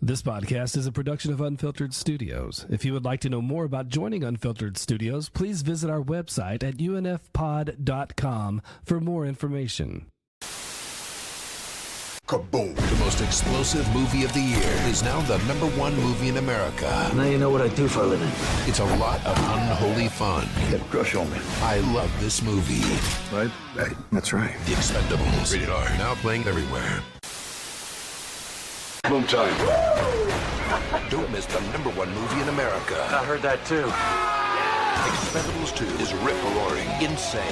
This podcast is a production of Unfiltered Studios. If you would like to know more about joining Unfiltered Studios, please visit our website at unfpod.com for more information. Kaboom! The most explosive movie of the year is now the #1 movie in America. Now you know what I do for a living. It's a lot of unholy fun. Get a crush on me. I love this movie. Right? Right. That's right. The Expendables. Rated R. Now playing everywhere. Boom time. Don't miss the #1 movie in America. I heard that too. Expendables 2 is rip-roaring, insane,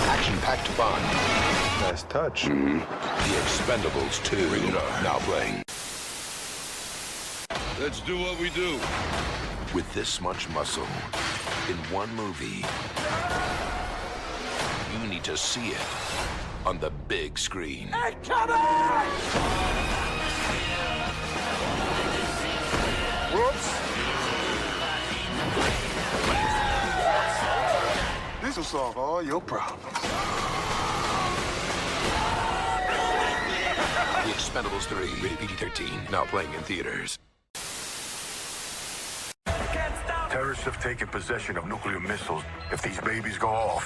action-packed fun. Nice touch. The Expendables 2. Rated R. Now playing. Let's do what we do. With this much muscle in one movie, you need to see it on the big screen. Whoops. This will solve all your problems. The Expendables 3, rated PG-13, now playing in theaters. Terrorists have taken possession of nuclear missiles. If these babies go off,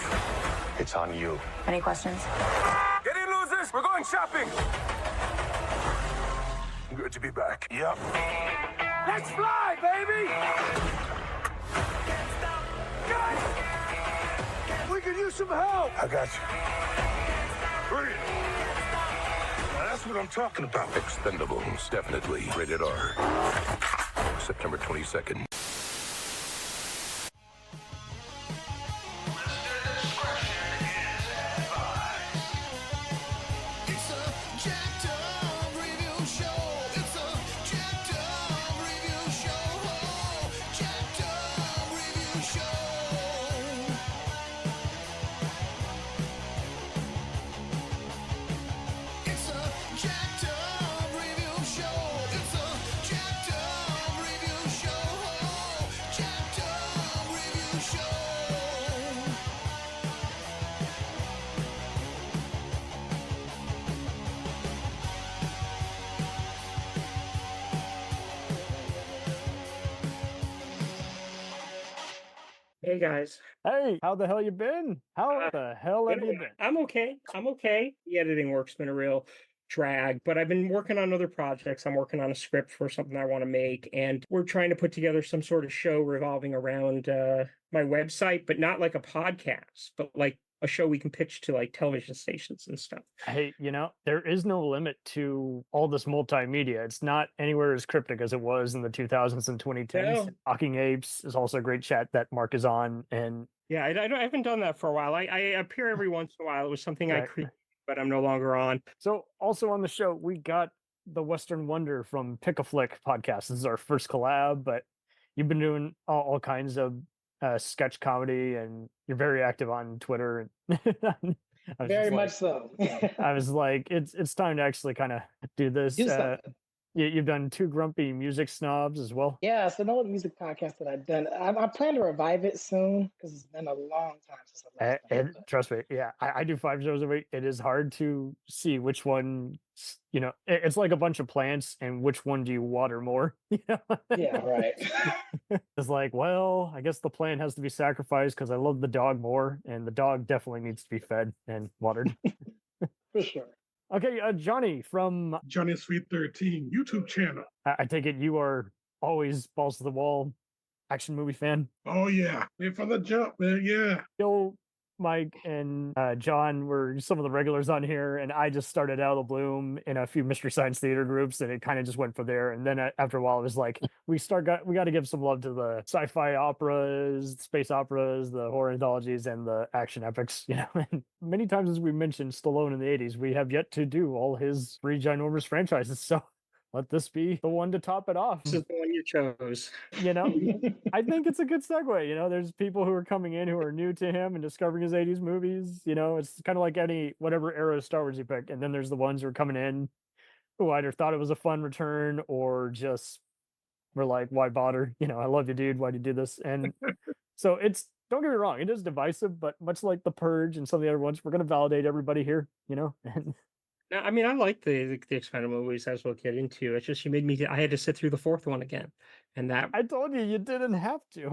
it's on you. Any questions? Get in, losers! We're going shopping! Good to be back. Yep. Let's fly, baby! Guys! We could use some help! I got you. Bring it! Now that's what I'm talking about. Expendables, definitely rated R. September 22nd. Hey guys. Hey, how the hell you been? How the hell have you been? I'm okay. The editing work's been a real drag, but I've been working on other projects. I'm working on a script for something I want to make, and we're trying to put together some sort of show revolving around my website, but not like a podcast, but like a show we can pitch to like television stations and stuff. Hey, there is no limit to all this multimedia. It's not anywhere as cryptic as it was in the 2000s and 2010s. No. Talking Apes is also a great chat that Mark is on. And Yeah, I haven't done that for a while. I appear every once in a while. It was something I Right. created, but I'm no longer on. so also on the show, we got the Western Wonder from Pic-a-Flic podcast. This is our first collab, but you've been doing all kinds of sketch comedy, and you're very active on Twitter. And Very much so. I was like, it's time to actually kind of do this. Do something. You've done Two Grumpy Music Snobs as well. Yeah, it's an old music podcast that I've done. I plan to revive it soon because it's been a long time since I last done it. Trust me, yeah, I do 5 shows a week. It is hard to see which one, it's like a bunch of plants, and which one do you water more? Yeah, right. It's like, well, I guess the plant has to be sacrificed because I love the dog more, and the dog definitely needs to be fed and watered. For sure. Okay, Johnny from Johnny Sweet 13 YouTube channel. I take it you are always balls to the wall action movie fan. Oh yeah, and from the jump, man. Yeah. Bill, Mike, and John were some of the regulars on here, and I just started out of the bloom in a few Mystery Science Theater groups, and it kind of just went from there. And then after a while, it was like we got to give some love to the sci-fi operas, space operas, the horror anthologies, and the action epics. And many times as we mentioned Stallone in the '80s, we have yet to do all his 3 ginormous franchises. So let this be the one to top it off. This is the one you chose. I think it's a good segue. There's people who are coming in who are new to him and discovering his 80s movies. It's kind of like any whatever era of Star Wars you pick. And then there's the ones who are coming in who either thought it was a fun return or just were like, why bother? I love you, dude. Why'd you do this? And so don't get me wrong, it is divisive, but much like The Purge and some of the other ones, we're going to validate everybody here, and No, I mean, I like the Expendable movies as we'll get into. It's just I had to sit through the fourth one again. And that I told you didn't have to.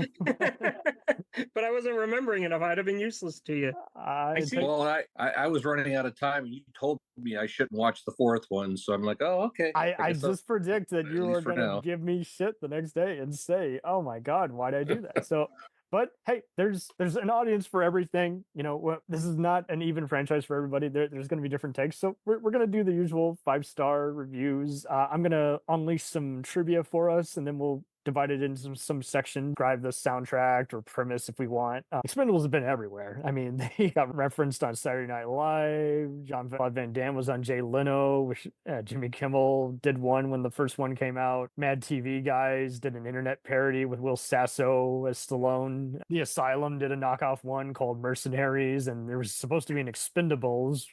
but I wasn't remembering enough. I'd have been useless to you. Well, I was running out of time, and you told me I shouldn't watch the fourth one, so I'm like, oh, okay. I just predict that you were going to now. give me shit the next day and say, "Oh my God, why'd I do that?" So, but hey, there's an audience for everything. You know, this is not an even franchise for everybody. There's going to be different takes. So we're going to do the usual 5-star reviews. I'm going to unleash some trivia for us, and then we'll divide it into some section, drive the soundtrack or premise if we want. Expendables have been everywhere. I mean, they got referenced on Saturday Night Live. Jean-Claude Van Damme was on Jay Leno, which Jimmy Kimmel did one when the first one came out. Mad TV guys did an internet parody with Will Sasso as Stallone. The Asylum did a knockoff one called Mercenaries, and there was supposed to be an Expendables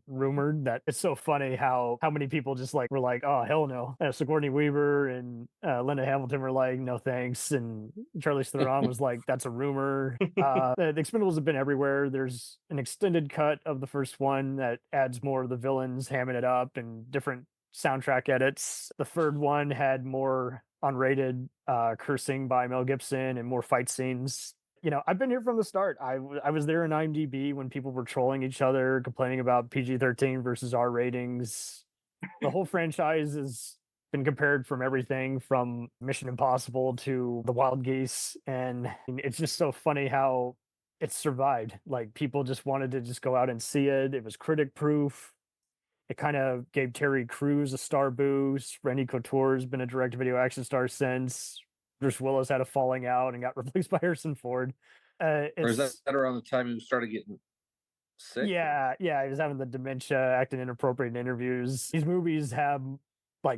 rumored. That it's so funny how many people just were like, oh hell no. Sigourney Weaver and Linda Hamilton were like, no thanks, and Charlize Theron was like, that's a rumor. The Expendables have been everywhere. There's an extended cut of the first one that adds more of the villains, hamming it up, and different soundtrack edits. The third one had more unrated cursing by Mel Gibson and more fight scenes. You know, I've been here from the start. I was there in IMDb when people were trolling each other, complaining about PG-13 versus R ratings. The whole franchise has been compared from everything from Mission Impossible to The Wild Geese, and it's just so funny how it survived. Like, people just wanted to just go out and see it. It was critic proof. It kind of gave Terry Crews a star boost. Randy Couture's been a direct-to-video action star since. Bruce Willis had a falling out and got replaced by Harrison Ford. Or is that around the time he started getting sick? Yeah, he was having the dementia, acting inappropriate in interviews. These movies have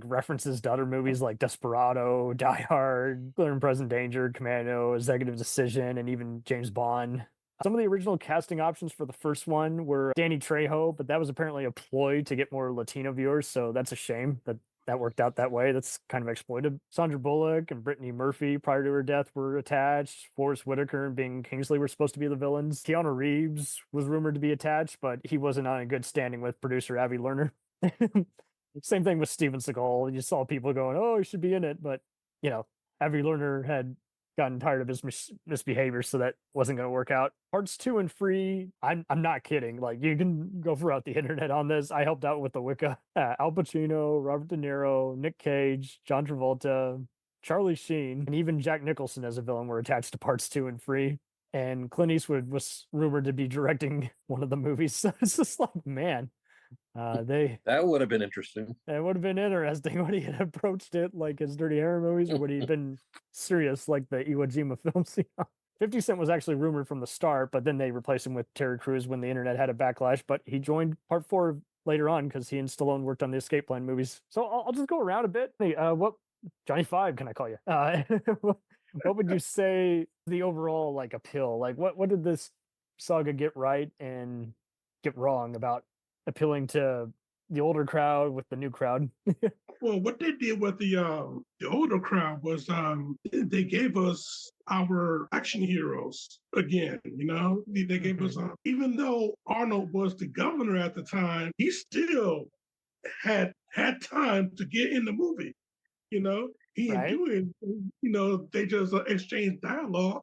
references to other movies like Desperado, Die Hard, Clear and Present Danger, Commando, Executive Decision, and even James Bond. Some of the original casting options for the first one were Danny Trejo, but that was apparently a ploy to get more Latino viewers, so that's a shame that worked out that way. That's kind of exploited. Sandra Bullock and Brittany Murphy, prior to her death, were attached. Forrest Whitaker and Bing Kingsley were supposed to be the villains. Keanu Reeves was rumored to be attached, but he wasn't on a good standing with producer Avi Lerner. Same thing with Steven Seagal. You saw people going, oh, he should be in it. But, Avi Lerner had gotten tired of his misbehavior, so that wasn't going to work out. Parts 2 and 3, I'm not kidding. You can go throughout the internet on this. I helped out with the Wicca. Al Pacino, Robert De Niro, Nick Cage, John Travolta, Charlie Sheen, and even Jack Nicholson as a villain were attached to Parts 2 and 3. And Clint Eastwood was rumored to be directing one of the movies. So it's just man. That would have been interesting. It would have been interesting when he had approached it like his Dirty Harry movies, or would he have been serious like the Iwo Jima films? 50 Cent was actually rumored from the start, but then they replaced him with Terry Crews when the internet had a backlash. But he joined Part 4 later on because he and Stallone worked on the Escape Plan movies. So I'll just go around a bit. Hey, what Johnny Five can I call you? What would you say the overall appeal? What did this saga get right and get wrong about appealing to the older crowd with the new crowd? Well, what they did with the older crowd was they gave us our action heroes again. They gave us even though Arnold was the governor at the time, he still had time to get in the movie. He didn't do it. They just exchanged dialogue.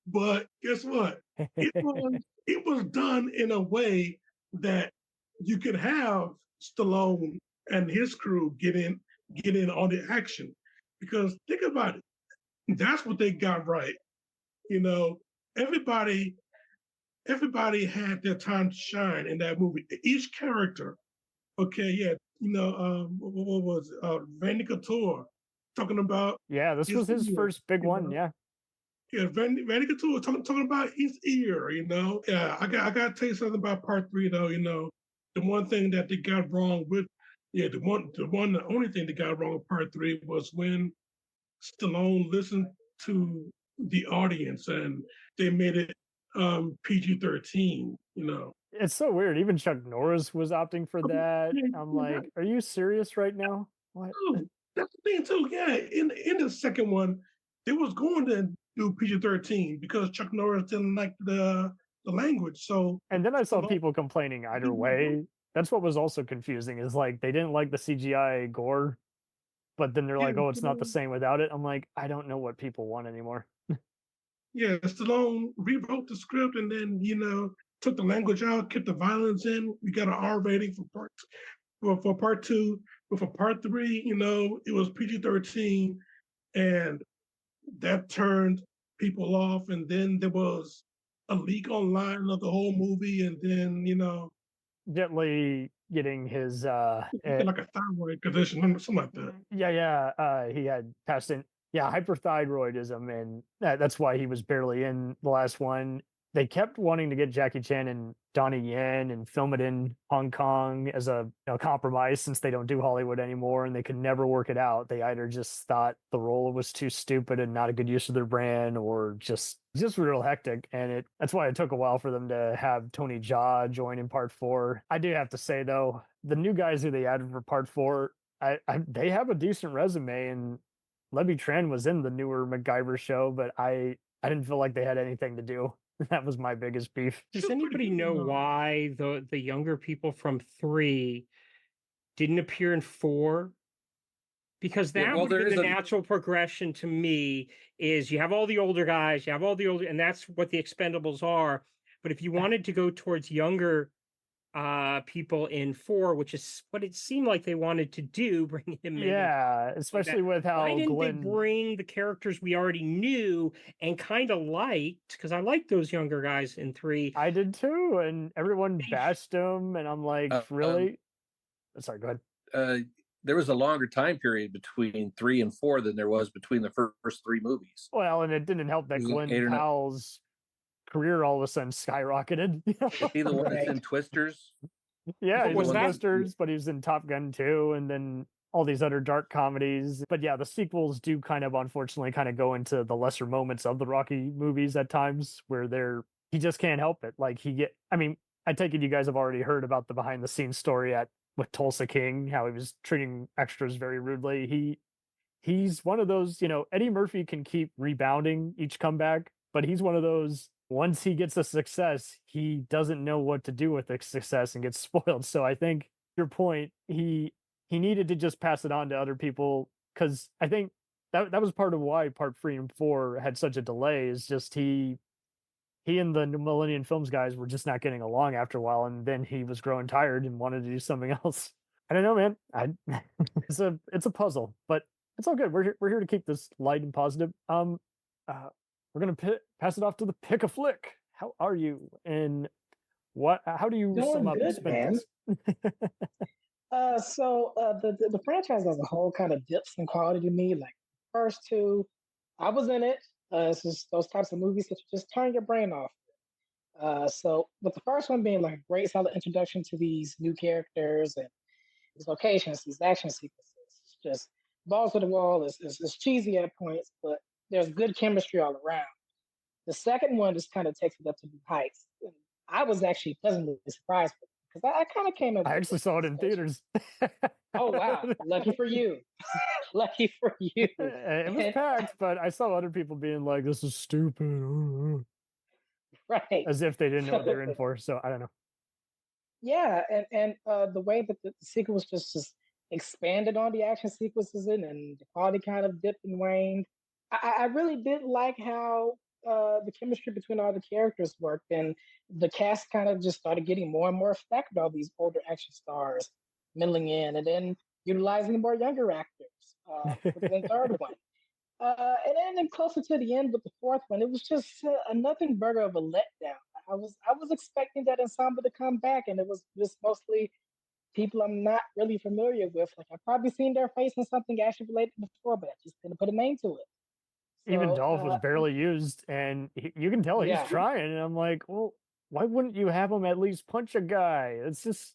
But guess what? It was done in a way that you could have Stallone and his crew get in on the action, because think about it. That's what they got right. Everybody had their time to shine in that movie. Each character. Okay, yeah. What was Randy Couture talking about? Yeah, this was his first big one. Yeah. Yeah, Randy Couture talking about his ear. Yeah, I got to tell you something about Part 3 though. The one thing that they got wrong with, the only thing they got wrong with Part 3 was when Stallone listened to the audience and they made it PG-13. It's so weird. Even Chuck Norris was opting for that. I'm like, are you serious right now? What? That's the thing too. Yeah, in the second one, they was going to do PG-13 because Chuck Norris didn't like the language. So, and then I saw people complaining either way. that's what was also confusing is like they didn't like the CGI gore, but then they're Yeah, like, oh, it's not the same without it. I'm like, I don't know what people want anymore. yeah, Stallone rewrote the script and then, took the language out, kept the violence in. We got an R rating for part two, but for part three, it was PG-13, and that turned people off. And then there was a leak online of the whole movie, and then Jet Li getting his like a thyroid condition, something like that. he had passed in hyperthyroidism, and that's why he was barely in the last one. They kept wanting to get Jackie Chan and Donnie Yen and film it in Hong Kong as a compromise, since they don't do Hollywood anymore, and they could never work it out. They either just thought the role was too stupid and not a good use of their brand, or just real hectic. And that's why it took a while for them to have Tony Jaa join in part 4. I do have to say though, the new guys who they added for part 4, they have a decent resume, and Levy Tran was in the newer MacGyver show, but I didn't feel like they had anything to do. That was my biggest beef. Does anybody know why the younger people from 3 didn't appear in 4? Because that would be the natural progression to me. Is you have all the older guys, and that's what the Expendables are. But if you wanted to go towards younger people in 4, which is what it seemed like they wanted to do, bring him in. Yeah, especially with how why didn't Glenn... they bring the characters we already knew and kind of liked? Because I liked those younger guys in 3. I did too, and everyone bashed them, and I'm like, really? Sorry, go ahead. There was a longer time period between 3 and 4 than there was between the first 3 movies. Well, and it didn't help that Glenn Powell's career all of a sudden skyrocketed. Is he the one that's in Twisters? Yeah, he was in Twisters, but he was in Top Gun 2, and then all these other dark comedies. But yeah, the sequels do unfortunately go into the lesser moments of the Rocky movies at times, where he just can't help it. Like I take it you guys have already heard about the behind the scenes story with Tulsa King, how he was treating extras very rudely. He's one of those, Eddie Murphy can keep rebounding each comeback, but he's one of those, once he gets a success, he doesn't know what to do with the success and gets spoiled. So I think your point, he needed to just pass it on to other people, because I think that was part of why part 3 and 4 had such a delay, is just he and the Millennium Films guys were just not getting along after a while, and then he was growing tired and wanted to do something else. I don't know, man. It's a puzzle, but it's all good. We're here to keep this light and positive. We're gonna pass it off to the Pic-a-Flic. How are you? And how do you sum up Expendables? So the franchise as a whole kind of dips in quality to me. Like first 2, I was in it. It's just those types of movies that you just turn your brain off. So with the first one being like a great solid introduction to these new characters and these locations, these action sequences, it's just balls to the wall. It's cheesy at points, but there's good chemistry all around. The second one just kind of takes it up to new heights. And I was actually pleasantly surprised because I kind of came in. I actually saw it in theaters. Oh wow! Lucky for you. Lucky for you. It was packed, but I saw other people being like, "This is stupid," right? As if they didn't know what they were in for. So I don't know. Yeah, and the way that the sequel was just expanded on the action sequences and the quality kind of dipped and waned. I really did like how the chemistry between all the characters worked, and the cast kind of just started getting more and more effective. All these older action stars middling in, and then utilizing more younger actors for the third one. And then closer to the end with the fourth one, it was just a nothing burger of a letdown. I was expecting that ensemble to come back, and it was just mostly people I'm not really familiar with. Like I've probably seen their face in something action related before, but I just couldn't put a name to it. Even Dolph was barely used, and you can tell he's trying. And I'm like, well, why wouldn't you have him at least punch a guy? It's just,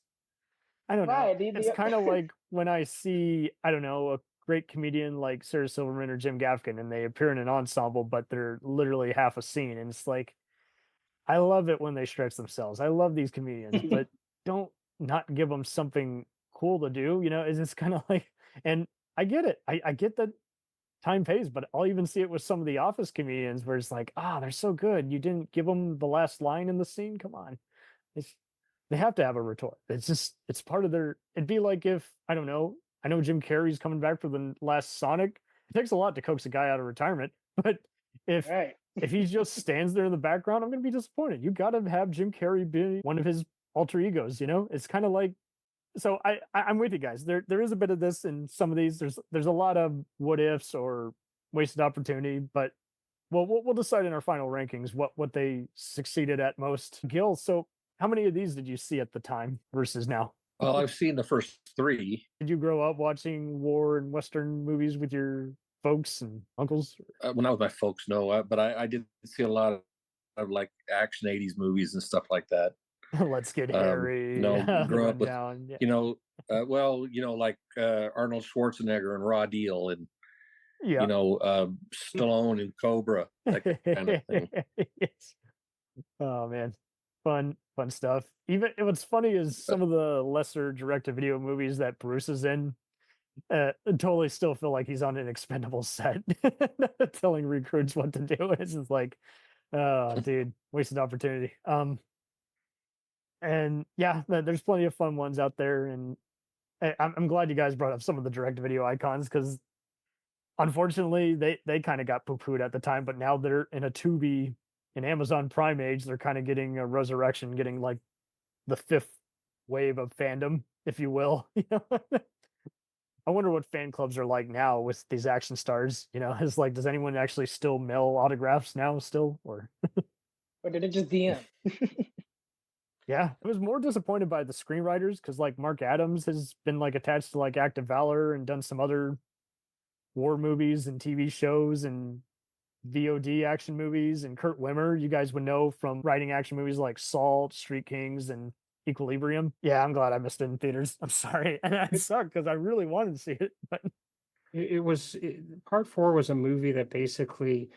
I don't know. It's kind of like when I see, I don't know, a great comedian like Sarah Silverman or Jim Gaffigan, and they appear in an ensemble, but they're literally half a scene. And it's like, I love it when they stretch themselves. I love these comedians, but don't not give them something cool to do. It's just kind of like, and I get it. I get that time pays, but I'll even see it with some of the Office comedians where it's like, they're so good. You didn't give them the last line in the scene. Come on. They have to have a retort. It's part of their. It'd be like if, I don't know. I know Jim Carrey's coming back for the last Sonic. It takes a lot to coax a guy out of retirement, but if he just stands there in the background, I'm going to be disappointed. You got to have Jim Carrey be one of his alter egos. It's kind of like. So I'm with you guys. There is a bit of this in some of these. There's a lot of what ifs or wasted opportunity, but we'll decide in our final rankings what they succeeded at most. Gil, so how many of these did you see at the time versus now? Well, I've seen the first 3. Did you grow up watching war and Western movies with your folks and uncles? When I was my folks, no, but I did see a lot of like action 80s movies and stuff like that. Let's get hairy. Grew up with, like Arnold Schwarzenegger and Raw Deal and, Stallone and Cobra, that kind of thing. Yes. Oh, man. Fun stuff. Even what's funny is some of the lesser direct-to-video movies that Bruce is in totally still feel like he's on an Expendables set telling recruits what to do. It's just like, oh, dude, wasted opportunity. And yeah, there's plenty of fun ones out there. And I'm glad you guys brought up some of the direct-to-video icons because unfortunately they kind of got poo-pooed at the time, but now they're in a Tubi and Amazon Prime age. They're kind of getting a resurrection, getting like the 5th wave of fandom, if you will. I wonder what fan clubs are like now with these action stars. It's like, does anyone actually still mail autographs now still, or did it just DM? Yeah, I was more disappointed by the screenwriters because like Mark Adams has been like attached to like Act of Valor and done some other war movies and TV shows and VOD action movies, and Kurt Wimmer, you guys would know from writing action movies like Salt, Street Kings, and Equilibrium. Yeah, I'm glad I missed it in theaters. I'm sorry, and I suck because I really wanted to see it. But Part 4 was a movie that basically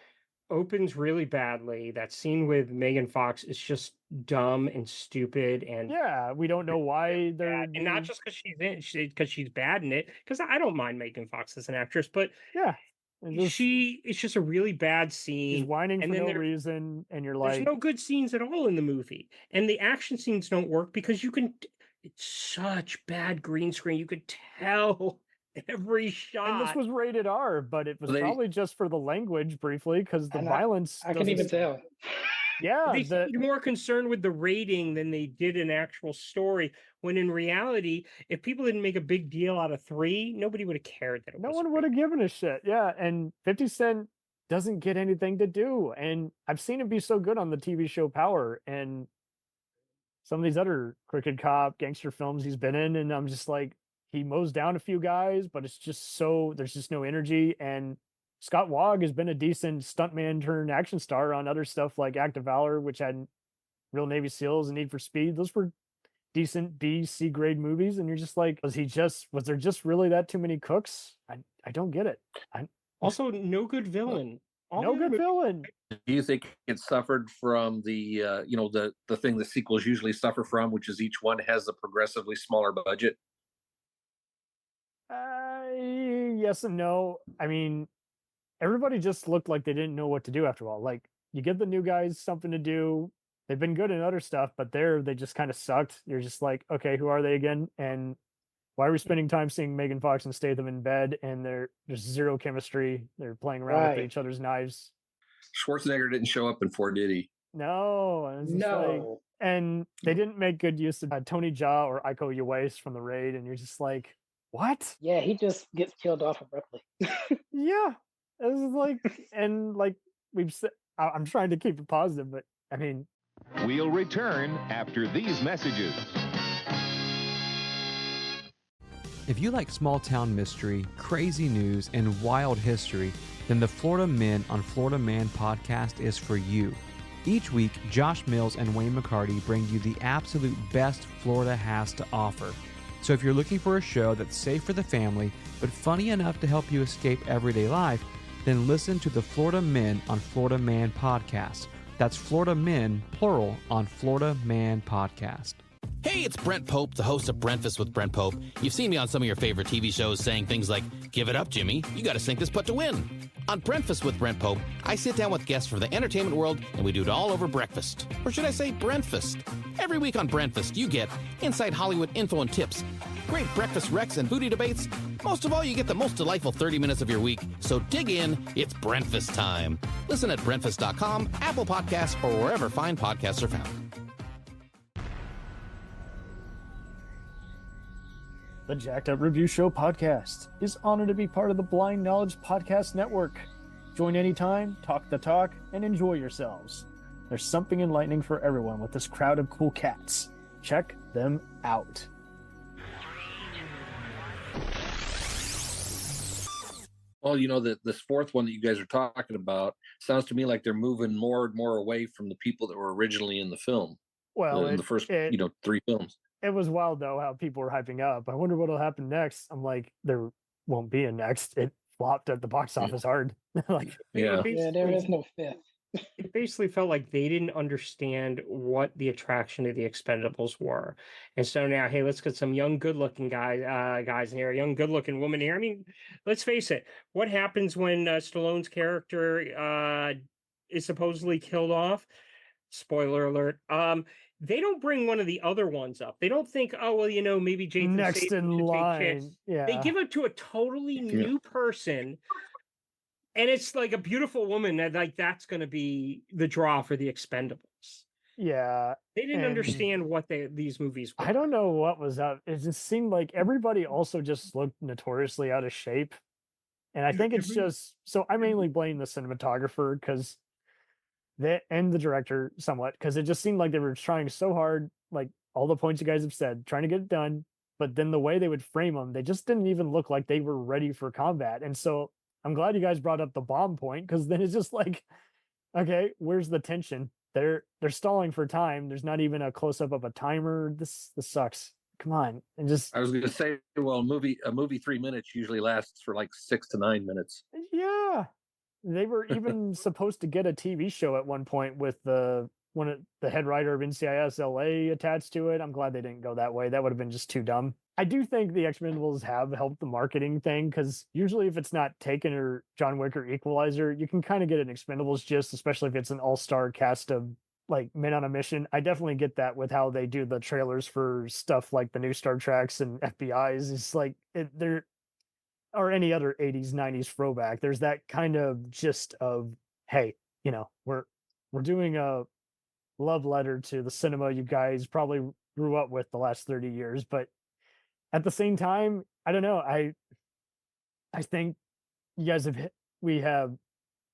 opens really badly. That scene with Megan Fox is just dumb and stupid, and yeah, we don't know why they're and not just because she's bad in it. Because I don't mind Megan Fox as an actress, but yeah. It's just a really bad scene. She's whining for no reason, and you're like, there's no good scenes at all in the movie, and the action scenes don't work because it's such bad green screen. You could tell every shot. And this was rated R, but it was probably just for the language briefly because the violence. I can even tell. Yeah, they seemed more concerned with the rating than they did an actual story. When in reality, if people didn't make a big deal out of 3, nobody would have cared that. No one would have given a shit. Yeah, and 50 Cent doesn't get anything to do, and I've seen him be so good on the TV show Power and some of these other crooked cop gangster films he's been in, and I'm just like, he mows down a few guys, but it's just there's just no energy. And Scott Wagg has been a decent stuntman turned action star on other stuff like Act of Valor, which had Real Navy SEALs and Need for Speed. Those were decent B, C grade movies. And you're just like, was there just really that too many cooks? I don't get it. Also, no good villain. No good villain. Do you think it suffered from the the thing the sequels usually suffer from, which is each one has a progressively smaller budget? Yes and no. I mean, everybody just looked like they didn't know what to do after a while. Like, you give the new guys something to do. They've been good in other stuff, but they just kind of sucked. You're just like, okay, who are they again? And why are we spending time seeing Megan Fox and Statham in bed and there's zero chemistry? They're playing around with each other's knives. Schwarzenegger didn't show up in 4, did he? No. No. And they didn't make good use of Tony Jaa or Iko Uwais from The Raid, and you're just like, what? Yeah, he just gets killed off abruptly. Yeah. This is like, and like we've said, I'm trying to keep it positive, but I mean. We'll return after these messages. If you like small town mystery, crazy news, and wild history, then the Florida Men on Florida Man podcast is for you. Each week, Josh Mills and Wayne McCarty bring you the absolute best Florida has to offer. So if you're looking for a show that's safe for the family, but funny enough to help you escape everyday life, then listen to the Florida Men on Florida Man podcast. That's Florida Men, plural, on Florida Man podcast. Hey, it's Brent Pope, the host of Breakfast with Brent Pope. You've seen me on some of your favorite TV shows saying things like, "Give it up, Jimmy. You got to sink this putt to win." On Breakfast with Brent Pope, I sit down with guests from the entertainment world, and we do it all over breakfast. Or should I say Brentfast? Every week on Brentfast, you get inside Hollywood info and tips, great breakfast wrecks and foodie debates. Most of all, you get the most delightful 30 minutes of your week. So dig in. It's Brentfast time. Listen at Brentfast.com, Apple Podcasts, or wherever fine podcasts are found. The Jacked Up Review Show podcast is honored to be part of the Blind Knowledge Podcast Network. Join anytime, talk the talk, and enjoy yourselves. There's something enlightening for everyone with this crowd of cool cats. Check them out. Well, you know, this fourth one that you guys are talking about sounds to me like they're moving more and more away from the people that were originally in the film. Well, in the first, 3 films. It was wild, though, how people were hyping up. I wonder what'll happen next. I'm like, there won't be a next. It flopped at the box office hard. Yeah, there is no fifth. It basically felt like they didn't understand what the attraction of the Expendables were, and so now, hey, let's get some young, good-looking guys in here, a young, good-looking woman here. I mean, let's face it. What happens when Stallone's character is supposedly killed off? Spoiler alert. They don't bring one of the other ones up. They don't think, oh, well, you know, maybe Jason next in line. Yeah. They give it to a totally new person, and it's like a beautiful woman that that's going to be the draw for the Expendables. Yeah. They didn't understand what these movies were. I don't know what was up. It just seemed like everybody also just looked notoriously out of shape. And I think it's just, so I mainly blame the cinematographer because and the director somewhat, because it just seemed like they were trying so hard, like all the points you guys have said, trying to get it done. But then the way they would frame them, they just didn't even look like they were ready for combat. And so I'm glad you guys brought up the bomb point, because then it's just like, okay, where's the tension? They're stalling for time. There's not even a close up of a timer. This sucks. Come on. And just, I was going to say, well, a movie 3 minutes usually lasts for like 6 to 9 minutes. Yeah. They were even supposed to get a TV show at one point with the head writer of NCIS LA attached to it. I'm glad they didn't go that way. That would have been just too dumb. I do think the Expendables have helped the marketing thing, because usually if it's not Taken or John Wick or Equalizer, you can kind of get an Expendables gist, especially if it's an all-star cast of like men on a mission. I definitely get that with how they do the trailers for stuff like the new Star Treks and FBI's. It's like they're, or any other 80s, 90s throwback. There's that kind of gist of, hey, you know, we're doing a love letter to the cinema you guys probably grew up with the last 30 years. But at the same time, I don't know. I think you guys we have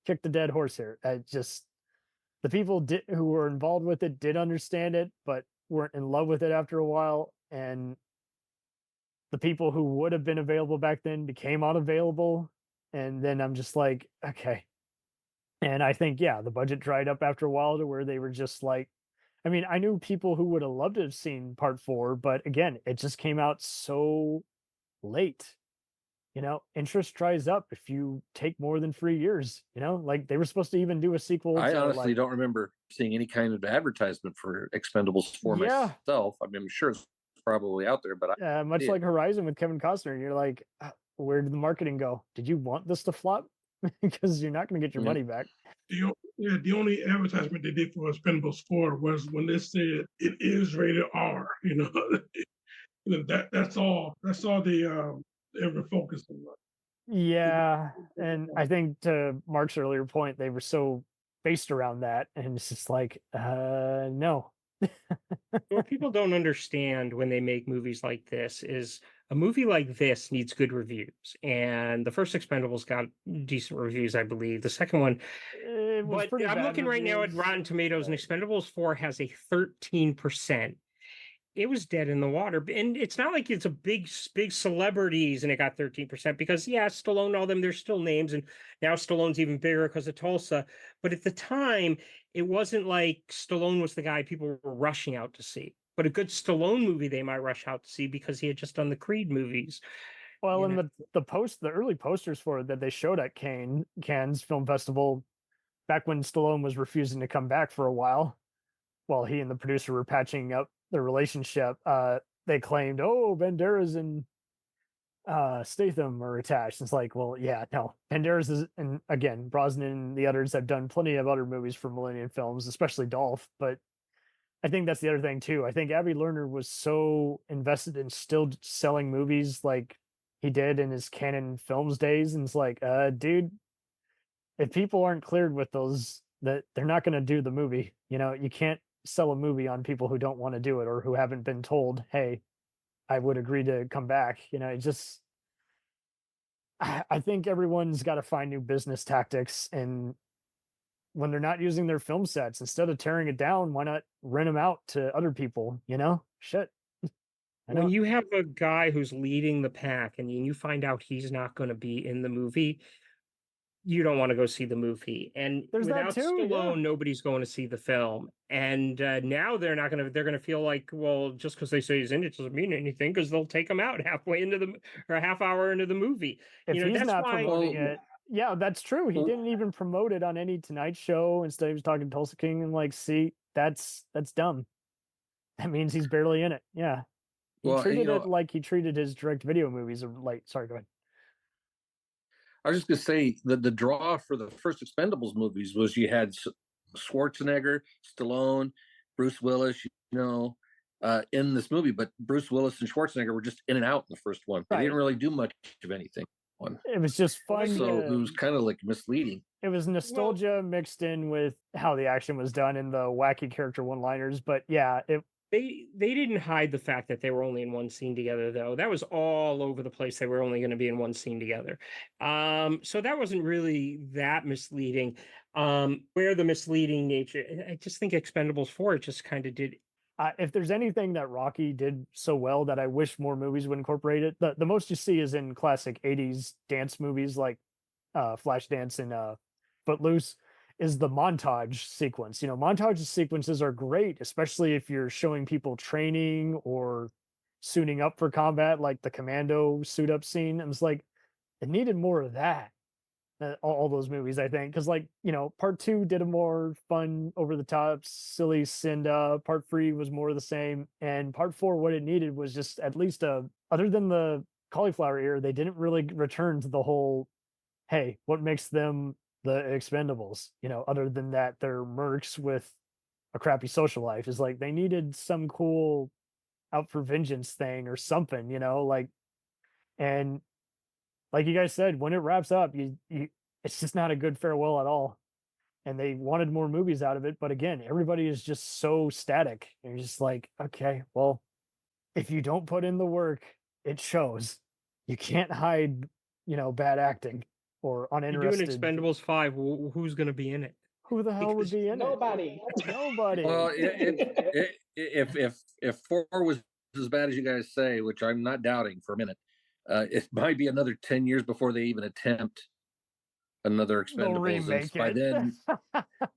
kicked the dead horse here. The people who were involved with it did understand it, but weren't in love with it after a while. And the people who would have been available back then became unavailable. And then I'm just like, okay. And I think, yeah, the budget dried up after a while to where they were just like, I mean, I knew people who would have loved to have seen part 4, but again, it just came out so late. You know, interest dries up if you take more than 3 years, you know, like they were supposed to even do a sequel. I honestly don't remember seeing any kind of advertisement for Expendables 4 myself. I mean, I'm sure it's probably out there, but much like Horizon with Kevin Costner, you're like, where did the marketing go? Did you want this to flop? Because you're not going to get your money back. The only advertisement they did for Expendables 4 was when they said it is rated R. You know, that's all they ever focused on. Yeah, and I think to Mark's earlier point, they were so based around that, and it's just like, no. What people don't understand when they make movies like this is a movie like this needs good reviews. And the first Expendables got decent reviews, I believe. The second one, but I'm looking right now at Rotten Tomatoes, and Expendables 4 has a 13%. It was dead in the water. And it's not like it's a big celebrities and it got 13%, because Stallone, all them, there's still names. And now Stallone's even bigger because of Tulsa. But at the time, it wasn't like Stallone was the guy people were rushing out to see. But a good Stallone movie they might rush out to see because he had just done the Creed movies. Well, and the early posters for it that they showed at Cannes Film Festival, back when Stallone was refusing to come back for a while he and the producer were patching up their relationship, they claimed, oh, Banderas and Statham are attached. It's like, well, yeah, no. Banderas is, and again, Brosnan and the others have done plenty of other movies for Millennium Films, especially Dolph. But I think that's the other thing too. I think Abbey Lerner was so invested in still selling movies like he did in his Canon Films days, and it's like, dude, if people aren't cleared with those, that they're not going to do the movie. You can't sell a movie on people who don't want to do it or who haven't been told, hey, I would agree to come back. It just, I think everyone's got to find new business tactics. And when they're not using their film sets, instead of tearing it down, why not rent them out to other people? Shit. When you have a guy who's leading the pack and you find out he's not going to be in the movie, you don't want to go see the movie. And without Stallone, nobody's going to see the film. And now they're going to feel like, well, just because they say he's in it doesn't mean anything, because they'll take him out halfway into or a half hour into the movie. If he's not promoting it, yeah, that's true. He didn't even promote it on any Tonight Show. Instead, he was talking to Tulsa King and like, see, that's dumb. That means he's barely in it. Yeah. He treated it like he treated his direct video movies. Sorry, go ahead. I was just going to say that the draw for the first Expendables movies was you had Schwarzenegger, Stallone, Bruce Willis, in this movie, but Bruce Willis and Schwarzenegger were just in and out in the first one. They didn't really do much of anything. It was just fun. So it was kind of like misleading. It was nostalgia mixed in with how the action was done and the wacky character one-liners. But yeah, They didn't hide the fact that they were only in one scene together, though. That was all over the place. They were only going to be in one scene together. So that wasn't really that misleading. Where the misleading nature, I just think Expendables 4 it just kind of did. If there's anything that Rocky did so well that I wish more movies would incorporate it, the most you see is in classic 80s dance movies like Flashdance and Footloose, is the montage sequence. Montage sequences are great, especially if you're showing people training or suiting up for combat, like the commando suit up scene. And it's like, it needed more of that. All those movies, I think, because part 2 did a more fun, over the top, silly Cinda. Part 3 was more of the same, and part 4, what it needed was just at least other than the cauliflower ear, they didn't really return to the whole, hey, what makes them the Expendables? Other than that, they're mercs with a crappy social life. Is like they needed some cool out for vengeance thing or something, and like you guys said, when it wraps up, it's just not a good farewell at all. And they wanted more movies out of it, but again, everybody is just so static. And you're just like, okay, well, if you don't put in the work, it shows. You can't hide, bad acting or uninterested. You're doing Expendables 5. Who's going to be in it? Who the hell would be in Nobody. it? Nobody. Well, if 4 was as bad as you guys say, which I'm not doubting for a minute, it might be another 10 years before they even attempt another Expendables. And by then,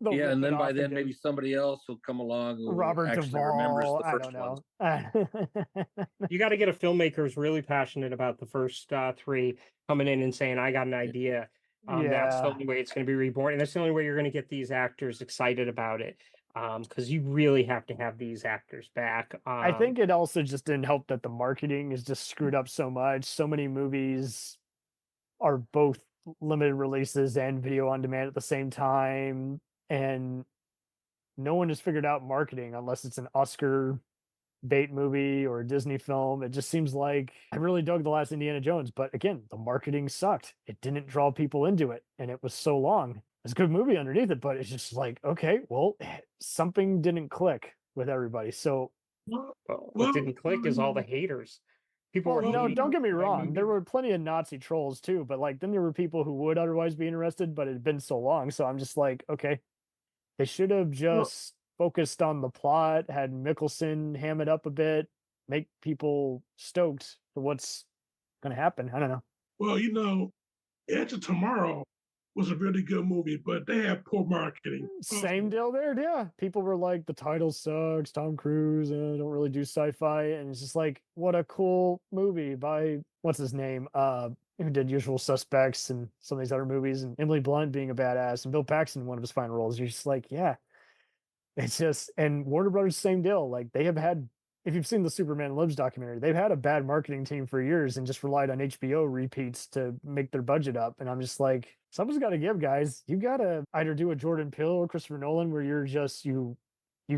and then by then maybe somebody else will come along who Robert actually Duvall, remembers the I first don't know. You got to get a filmmaker who's really passionate about the first 3 coming in and saying, I got an idea. That's the only way it's going to be reborn. And that's the only way you're going to get these actors excited about it. Because you really have to have these actors back. I think it also just didn't help that the marketing is just screwed up so much. So many movies are both limited releases and video on demand at the same time. And no one has figured out marketing unless it's an Oscar bait movie or a Disney film. It just seems like I really dug the last Indiana Jones, but again, the marketing sucked. It didn't draw people into it, and it was so long. It's a good movie underneath it, but it's just like, okay, well, something didn't click with everybody. So what didn't click is all the haters. People were don't get me wrong. There were plenty of Nazi trolls too, but like then there were people who would otherwise be interested, but it had been so long. So I'm just like, okay, they should have just focused on the plot, had Mickelson ham it up a bit, make people stoked for what's going to happen. I don't know. Well, Edge of Tomorrow was a really good movie, but they had poor marketing. Same deal there, yeah. People were like, the title sucks, Tom Cruise, and don't really do sci-fi, and it's just like, what a cool movie by, what's his name, who did Usual Suspects and some of these other movies, and Emily Blunt being a badass, and Bill Paxton, one of his final roles. You're just like, yeah. It's just, and Warner Brothers, same deal. Like, they have had if you've seen the Superman Lives documentary, they've had a bad marketing team for years and just relied on HBO repeats to make their budget up. And I'm just like, someone's got to give, guys. You got to either do a Jordan Peele or Christopher Nolan where you're just, you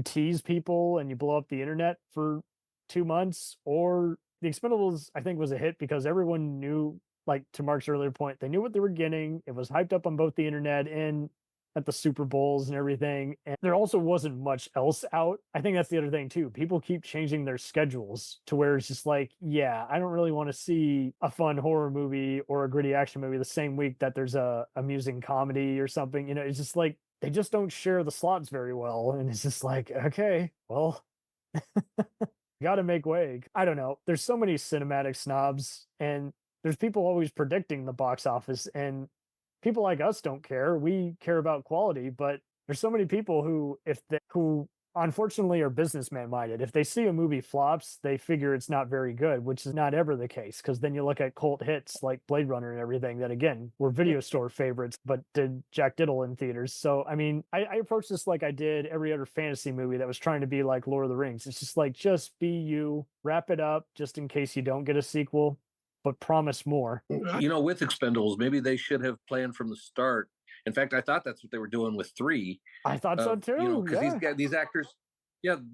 tease people and you blow up the internet for 2 months, or The Expendables, I think, was a hit because everyone knew, like to Mark's earlier point, they knew what they were getting. It was hyped up on both the internet and at the Super Bowls and everything. And there also wasn't much else out. I think that's the other thing too. People keep changing their schedules to where it's just like, yeah, I don't really want to see a fun horror movie or a gritty action movie the same week that there's a amusing comedy or something. You know, it's just like, they just don't share the slots very well. And it's just like, okay, well, got to make way. I don't know. There's so many cinematic snobs, and there's people always predicting the box office, and people like us don't care. We care about quality, but there's so many people who, who unfortunately are businessman minded. If they see a movie flops, they figure it's not very good, which is not ever the case. Because then you look at cult hits like Blade Runner and everything that, again, were video store favorites, but did Jack Diddle in theaters. So, I mean, I approach this like I did every other fantasy movie that was trying to be like Lord of the Rings. It's just like, just be you, wrap it up just in case you don't get a sequel, but promise more. You know, with Expendables, maybe they should have planned from the start. In fact, I thought that's what they were doing with 3. I thought so too. You know, because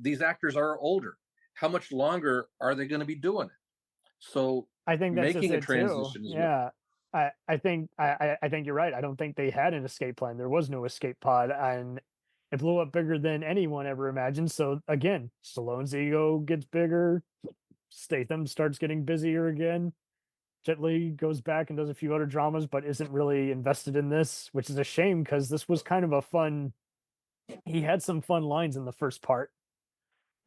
these actors are older. How much longer are they going to be doing it? So I think that's making a too. transition. Yeah, I think you're right. I don't think they had an escape plan. There was no escape pod, and it blew up bigger than anyone ever imagined. So again, Stallone's ego gets bigger. Statham starts getting busier again. Jet Li goes back and does a few other dramas, but isn't really invested in this, which is a shame because this was kind of a fun. He had some fun lines in the first part,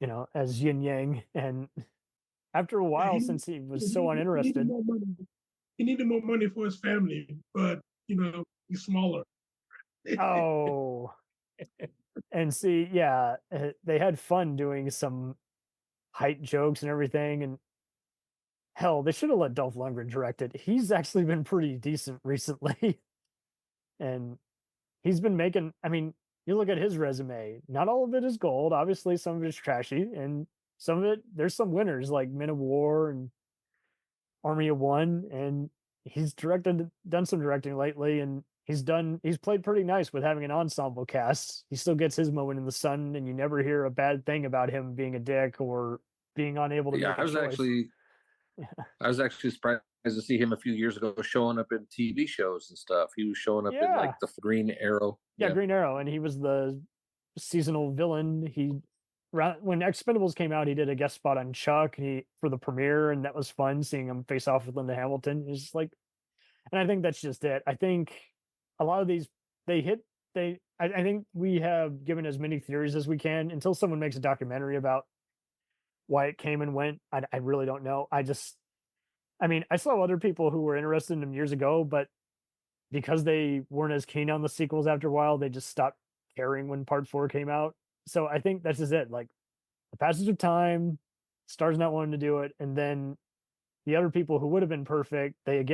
you know, as Yin Yang. And after a while, since he was so uninterested, he needed more money for his family, but you know, he's smaller. Oh, and see, yeah, they had fun doing some height jokes and everything, and hell, they should have let Dolph Lundgren direct it. He's actually been pretty decent recently. And he's been making, I mean, you look at his resume, not all of it is gold. Obviously, some of it is trashy, and some of it, there's some winners like Men of War and Army of One. And he's done some directing lately, and he's played pretty nice with having an ensemble cast. He still gets his moment in the sun, and you never hear a bad thing about him being a dick or being unable to make a choice. I was actually surprised to see him a few years ago showing up in TV shows and stuff. He was showing up in like the Green Arrow. Yeah, Green Arrow, and he was the seasonal villain. When Expendables came out, he did a guest spot on Chuck for the premiere, and that was fun seeing him face off with Linda Hamilton. It's just like, and I think that's just it. I think a lot of these I think we have given as many theories as we can until someone makes a documentary about why it came and went. I really don't know. I mean, I saw other people who were interested in them years ago, but because they weren't as keen on the sequels after a while, they just stopped caring when part 4 came out. So I think that's just it. Like the passage of time, Star's not wanting to do it. And then the other people who would have been perfect, they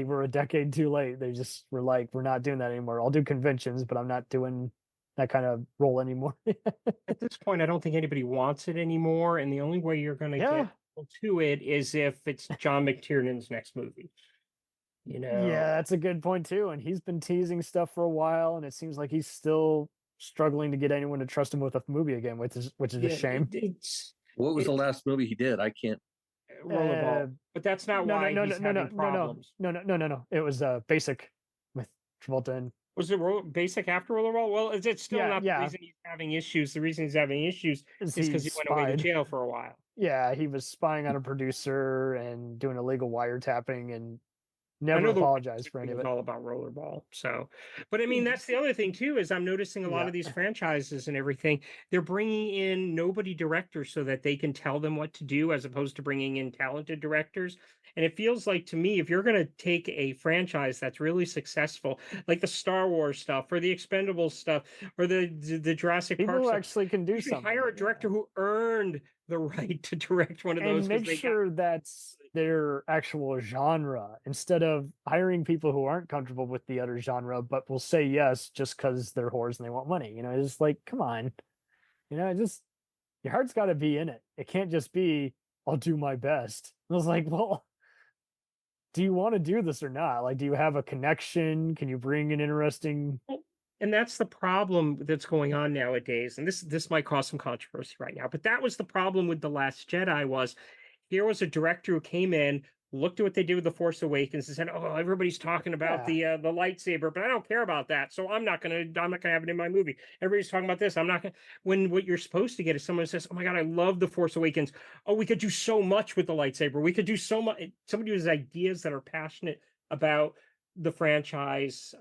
were a decade too late. They just were like, we're not doing that anymore. I'll do conventions, but I'm not doing that kind of role anymore. At this point, I don't think anybody wants it anymore, and the only way you're going to get to it is if it's John McTiernan's next movie. You know? Yeah, that's a good point too. And he's been teasing stuff for a while, and it seems like he's still struggling to get anyone to trust him with a movie again, which is a shame. What was the last movie he did? I can't. Rollerball, but that's not why he's having problems. No. It was Basic with Travolta and. Was it Basic after Rollerball? Well, it's still not the reason he's having issues. The reason he's having issues is because he went away to jail for a while. Yeah, he was spying on a producer and doing illegal wiretapping and never apologized for any of it. It's all about Rollerball. So, but I mean, that's the other thing too, is I'm noticing a lot of these franchises and everything, they're bringing in nobody directors so that they can tell them what to do, as opposed to bringing in talented directors. And it feels like to me, if you're going to take a franchise that's really successful, like the Star Wars stuff or the Expendables stuff or the Jurassic Park stuff, stuff, actually can do something. Hire a director who earned the right to direct one of those. And make sure that's their actual genre, instead of hiring people who aren't comfortable with the other genre, but will say yes just because they're whores and they want money. You know, it's like, come on. You know, just your heart's got to be in it. It can't just be, I'll do my best. I was like, well, do you want to do this or not? Like, do you have a connection? Can you bring an interesting... And that's the problem that's going on nowadays. And this might cause some controversy right now, but that was the problem with The Last Jedi. Was here was a director who came in, looked at what they did with The Force Awakens, and said, "Oh, everybody's talking about the lightsaber, but I don't care about that, so I'm not gonna have it in my movie. Everybody's talking about this. I'm not gonna." When what you're supposed to get is someone who says, "Oh my God, I love The Force Awakens. Oh, we could do so much with the lightsaber. We could do so much." Somebody who has ideas that are passionate about the franchise.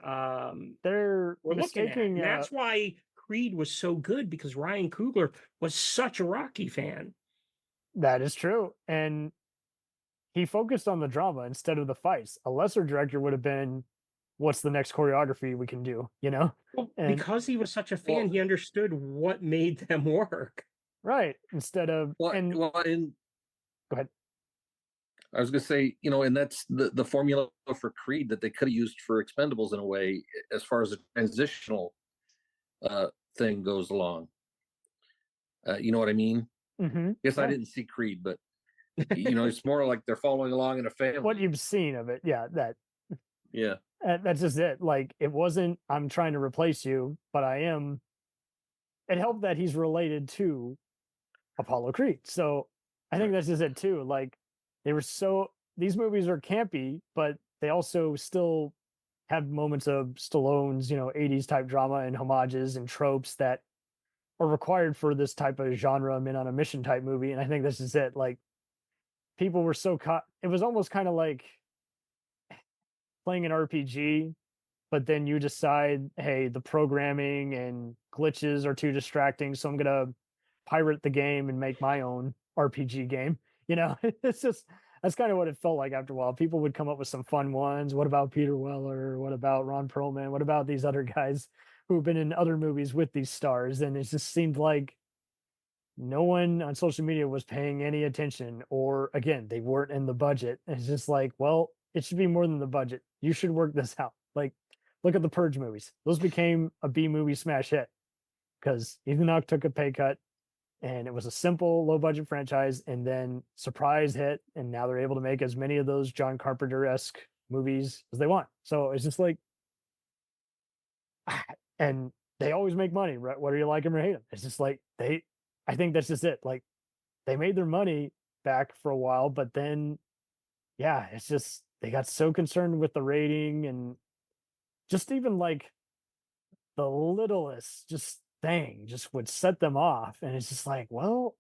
They're mistaking. And that's why Creed was so good, because Ryan Coogler was such a Rocky fan. That is true. And he focused on the drama instead of the fights. A lesser director would have been, what's the next choreography we can do, you know? Well, and, because he was such a fan, he understood what made them work. Right. Instead of... Go ahead. I was going to say, you know, and that's the formula for Creed that they could have used for Expendables in a way, as far as the transitional thing goes along. You know what I mean? Mm-hmm. Yes, I didn't see Creed, but you know, it's more like they're following along in a family. What you've seen of it, that. Yeah, that's just it. Like, it wasn't, I'm trying to replace you, but I am. It helped that he's related to Apollo Creed, so I think that's just it too. Like, these movies are campy, but they also still have moments of Stallone's, 80s type drama and homages and tropes that are required for this type of genre, men on a mission type movie. And I think this is it. Like, people were so caught. It was almost kind of like playing an RPG, but then you decide, hey, the programming and glitches are too distracting, so I'm going to pirate the game and make my own RPG game. It's just, that's kind of what it felt like after a while. People would come up with some fun ones. What about Peter Weller? What about Ron Perlman? What about these other guys who've been in other movies with these stars? And it just seemed like no one on social media was paying any attention, or again, they weren't in the budget. It's just like, well, it should be more than the budget. You should work this out. Like, look at the Purge movies. Those became a B movie smash hit because Ethan Hawke took a pay cut. And it was a simple, low-budget franchise, and then surprise hit, and now they're able to make as many of those John Carpenter-esque movies as they want. So it's just like, and they always make money, right? Whether you like them or hate them. It's just like, I think that's just it. Like, they made their money back for a while, but then, yeah, it's just, they got so concerned with the rating, and just even like the littlest, just thing just would set them off. And it's just like, well,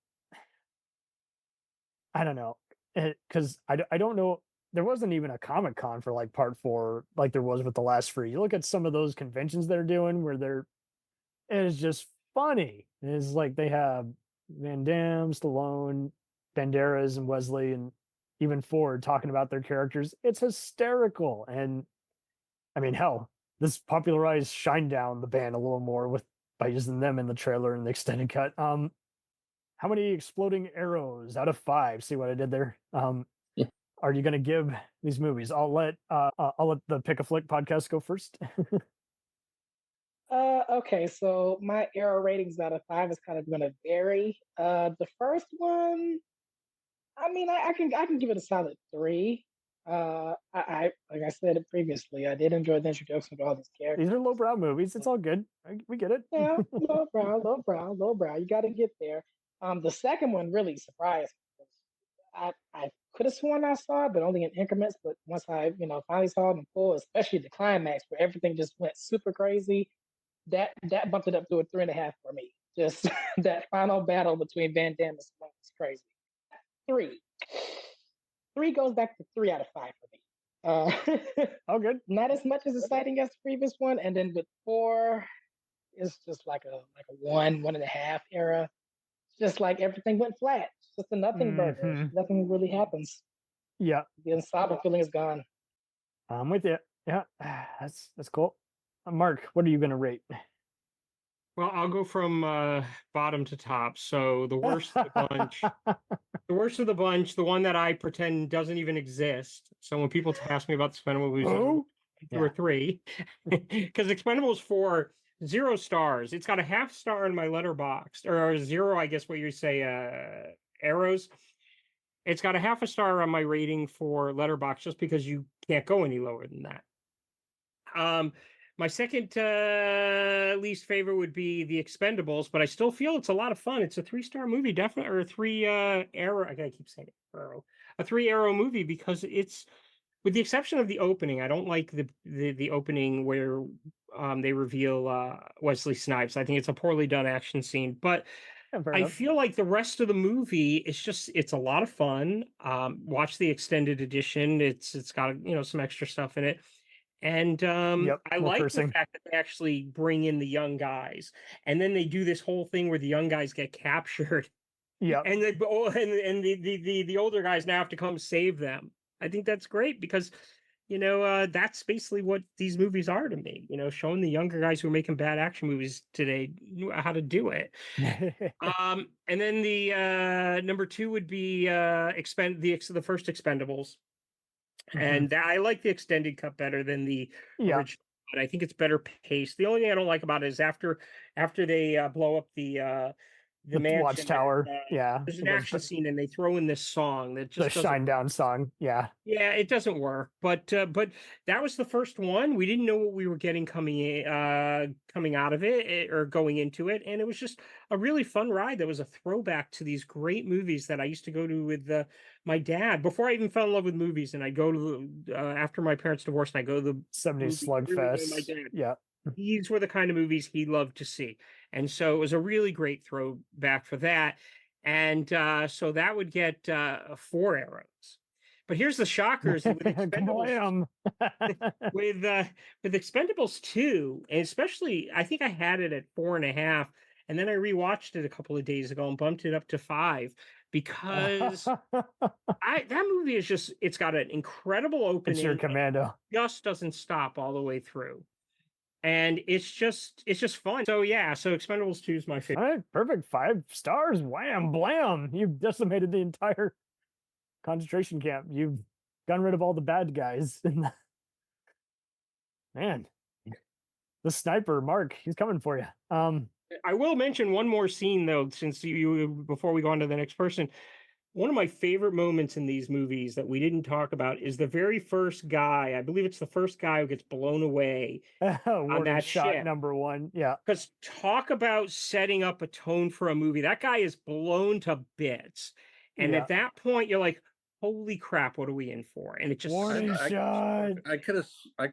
I don't know, because I don't know, there wasn't even a Comic-Con for like part 4 like there was with the last 3. You look at some of those conventions they're doing where it is just funny. It's like they have Van Damme, Stallone, Banderas, and Wesley, and even Ford talking about their characters. It's hysterical. And I mean, hell, this popularized Shinedown, the band, a little more by using them in the trailer and the extended cut. How many exploding arrows out of 5? See what I did there? Are you going to give these movies? I'll let the Pic-a-Flic podcast go first. Okay, so my arrow ratings out of 5 is kind of going to vary. The first one, I mean, I can give it a solid 3. I like I said it previously, I did enjoy the introduction of all these characters. These are lowbrow movies. It's all good. We get it. Yeah, lowbrow. You got to get there. The second one really surprised me. I could have sworn I saw it, but only in increments. But once I, finally saw it in full, especially the climax where everything just went super crazy, that bumped it up to a 3.5 for me. Just that final battle between Van Damme and Stallone was crazy. 3 goes back to 3 out of 5 for me. Oh, good. Not as much as exciting as the previous one, and then with 4, it's just like a 1.5 era. It's just like everything went flat. It's just a nothing burger. Nothing really happens. Yeah, the ensemble feeling is gone. I'm with you. Yeah, that's cool. Mark, what are you going to rate? Well, I'll go from bottom to top. So the worst of the bunch, the one that I pretend doesn't even exist. So when people ask me about the Expendables movies, 2 or 3, because Expendables 4, 0 stars. It's got a half star in my letterbox, or 0, I guess what you say, arrows. It's got a half a star on my rating for letterbox just because you can't go any lower than that. My second least favorite would be The Expendables, but I still feel it's a lot of fun. It's a 3-star movie, definitely, or a 3 arrow. I gotta keep saying arrow, a 3 arrow movie, because it's, with the exception of the opening. I don't like the opening where they reveal Wesley Snipes. I think it's a poorly done action scene, but I feel like the rest of the movie it's a lot of fun. Watch the extended edition. It's got some extra stuff in it. And I like the fact that they actually bring in the young guys, and then they do this whole thing where the young guys get captured. Yeah, and the older guys now have to come save them. I think that's great because, that's basically what these movies are to me. Showing the younger guys who are making bad action movies today how to do it. And then the number 2 would be the first Expendables. And I like the extended cut better than the original. But I think it's better paced. The only thing I don't like about it is after they blow up the mansion, watchtower. There's an action scene, and they throw in this song that just the Shine Down song. Yeah, it doesn't work. But that was the first one. We didn't know what we were getting coming out of it or going into it, and it was just a really fun ride. That was a throwback to these great movies that I used to go to with my dad before I even fell in love with movies. And I go to after my parents divorced, and I go to the 70s Slugfest. Yeah. These were the kind of movies he loved to see. And so it was a really great throwback for that. And so that would get 4 arrows. But here's the shockers with Expendables, with Expendables 2, and especially I think I had it at 4.5, and then I rewatched it a couple of days ago and bumped it up to 5 because that movie is it's got an incredible opening. It's your commando. Just doesn't stop all the way through. And it's just fun. So so Expendables 2 is my favorite. All right, perfect. 5 stars. Wham, blam. You've decimated the entire concentration camp. You've gotten rid of all the bad guys. Man, the sniper, Mark, he's coming for you. I will mention one more scene though, since you before we go on to the next person. One of my favorite moments in these movies that we didn't talk about is the very first guy. I believe it's the first guy who gets blown away on that shot ship. Number 1. Yeah. Because talk about setting up a tone for a movie. That guy is blown to bits. And at that point, you're like, holy crap, what are we in for? And it just warning shot. I could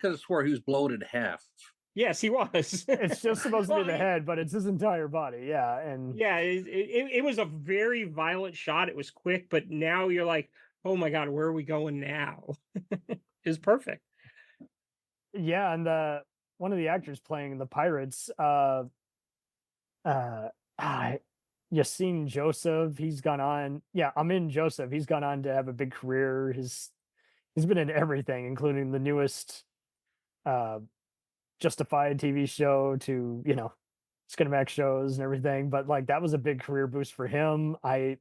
have swore he was blown in half. Yes, he was. It's just supposed to be the head, but it's his entire body. Yeah. And it was a very violent shot. It was quick, but now you're like, oh my God, where are we going now? It's perfect. Yeah. And one of the actors playing the pirates, Yassine Joseph, he's gone on. Yeah, Amin Joseph, he's gone on to have a big career. He's been in everything, including the newest Justified TV show to Skinamax shows and everything. But like that was a big career boost for him. This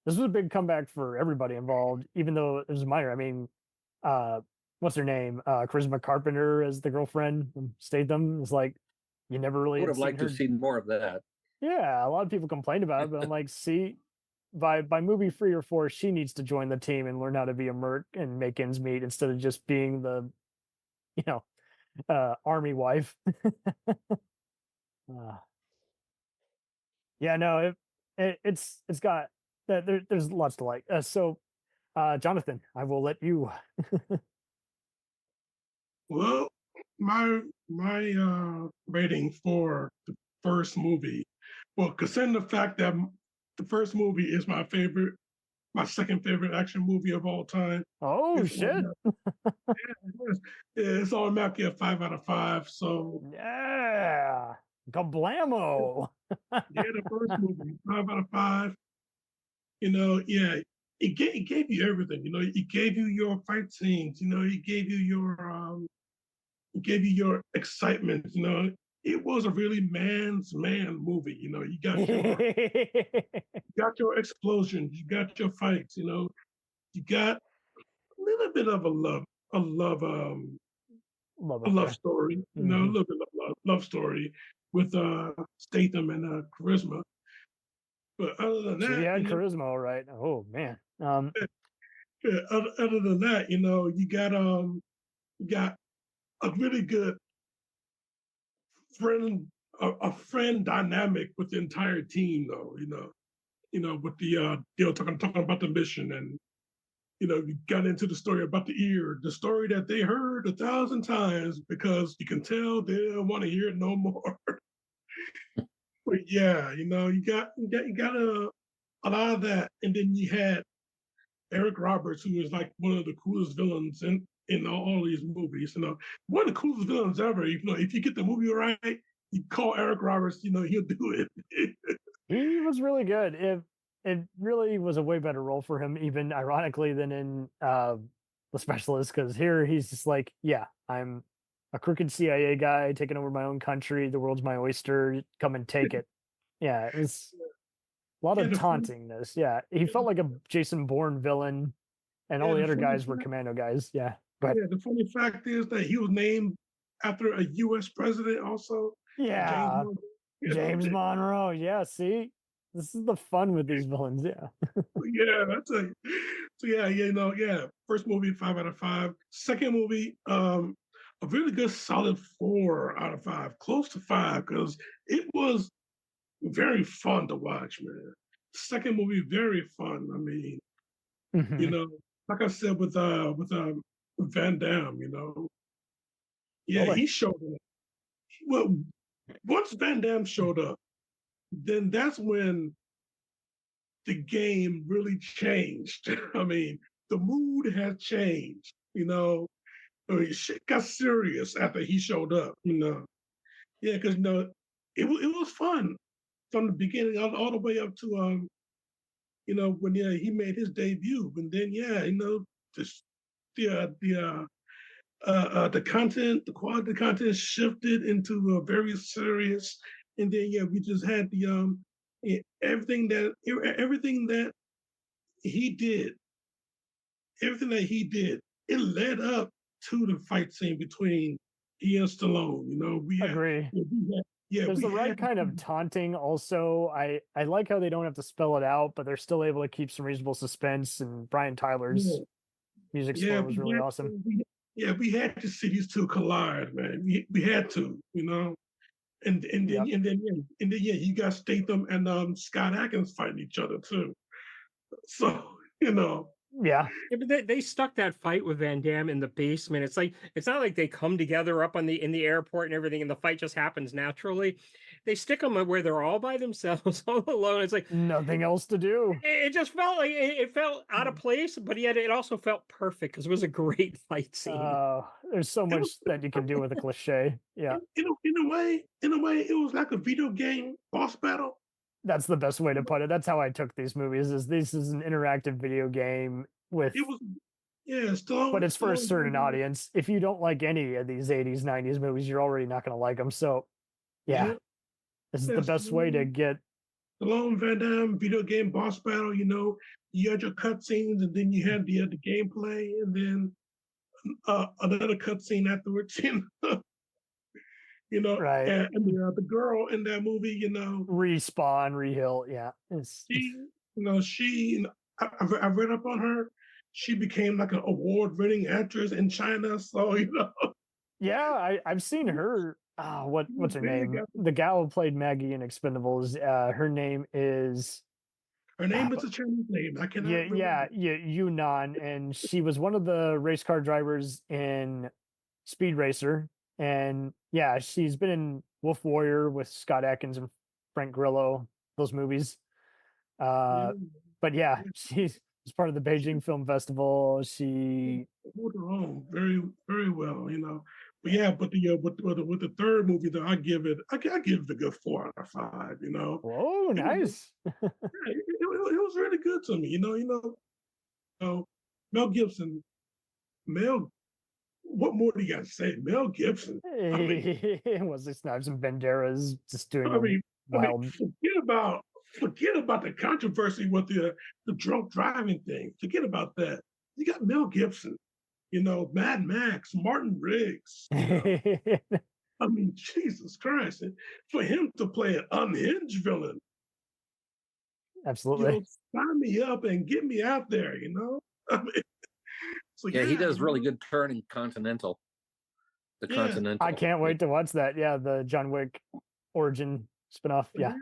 was a big comeback for everybody involved, even though it was minor. I mean, what's her name? Charisma Carpenter as the girlfriend from Statham. It's like you never really would have liked to have seen more of that. Yeah, a lot of people complained about it, but I'm like, see, by movie 3 or 4, she needs to join the team and learn how to be a merc and make ends meet instead of just being the, army wife. Yeah, no, it's got there's lots to like. So, Jonathan, I will let you. Well, my rating for the first movie, considering the fact that the first movie is my second favorite action movie of all time. Oh, shit. It's automatically a 5 out of 5. So yeah, kablamo. The first movie, 5 out of 5. It gave you everything. It gave you your fight scenes. It gave you your excitement. It was a really man's man movie. You got your explosions, you got your fights. You got a little bit of a love story. A little bit of love story with Statham and Charisma. But other than She that, had charisma, all right. Oh man. other than that, you got a really good friend, a friend dynamic with the entire team, though. With the talking about the mission, and you got into the story about the ear, the story that they heard 1,000 times because you can tell they don't want to hear it no more. But yeah, you got a lot of that, and then you had Eric Roberts, who is like one of the coolest villains in all these movies. One of the coolest villains ever. If you get the movie right, you call Eric Roberts, he'll do it. He was really good. It really was a way better role for him, even ironically, than in The Specialist, because here he's just like, yeah, I'm a crooked CIA guy taking over my own country. The world's my oyster. Come and take it. Yeah, it's a lot of tauntingness. Yeah, he felt like a Jason Bourne villain, and all the other guys were commando guys. Yeah, but the funny fact is that he was named after a U.S. president also. Yeah, James Monroe. Yeah, see, this is the fun with these villains. Yeah. First movie, 5 out of 5. Second movie, a really good solid 4 out of 5, close to 5, because it was very fun to watch, man. Second movie, very fun. I mean, like I said with Van Damme, he showed up. Well, once Van Damme showed up, then that's when the game really changed. I mean, the mood had changed. Shit got serious after he showed up. Yeah, because it was fun from the beginning all the way up to when he made his debut, and then the content, the quality of the content shifted into a very serious, and then we just had the everything that he did, it led up to the fight scene between he and Stallone. Agree. There's the right kind of taunting also. I like how they don't have to spell it out, but they're still able to keep some reasonable suspense, and Brian Tyler's music score was really awesome. We had to see these two collide, man. We had to, and then you got Statham and Scott Adkins fighting each other too. So Yeah, but they stuck that fight with Van Damme in the basement. It's not like they come together up in the airport and everything, and the fight just happens naturally. They stick them where they're all by themselves, all alone. It's like nothing else to do. It just felt like it felt out of place, but yet it also felt perfect because it was a great fight scene. There's so much that you can do with a cliche. Yeah, in a way, it was like a video game boss battle. That's the best way to put it. That's how I took these movies. This is an interactive video game with but it's for a certain audience. If you don't like any of these 80s, 90s movies, you're already not going to like them. So this is the best way to get Stallone, Van Damme video game boss battle. You had your cutscenes, and then you had the gameplay, and then another cutscene afterwards. Right. And the girl in that movie, Respawn, Rehill, I read up on her. She became like an award-winning actress in China. So Yeah, I've seen her. What's her name? The gal who played Maggie in Expendables. Her name is a Chinese name. I cannot. Yunnan, and she was one of the race car drivers in Speed Racer. And she's been in Wolf Warrior with Scott Adkins and Frank Grillo, those movies. But she's part of the Beijing Film Festival. She hold her own very, very well, But with the third movie, though, I give it a good 4 out of 5. Oh, nice. It was really good to me. Mel Gibson. What more do you got to say? Mel Gibson. Wesley Snipes and Banderas just doing wild. Forget about the controversy with the drunk driving thing. Forget about that. You got Mel Gibson, Mad Max, Martin Riggs. I mean, Jesus Christ. And for him to play an unhinged villain, Absolutely. sign me up and get me out there, I mean, so yeah, he does really good turn in Continental. The Continental. I can't wait to watch that. Yeah, the John Wick origin spinoff. Yeah.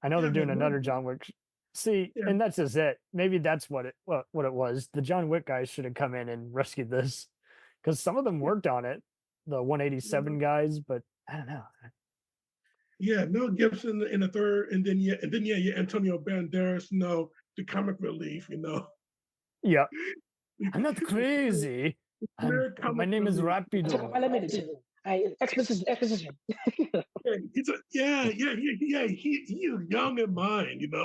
I know they're doing another John Wick. See, and that's just it. Maybe that's what it was. The John Wick guys should have come in and rescued this, because some of them worked on it, the 187 guys, but I don't know. Yeah, Mel Gibson in the third, and then Antonio Banderas, the comic relief, Yeah. I'm not crazy. My name is Rapido. Exposition. He is young in mind,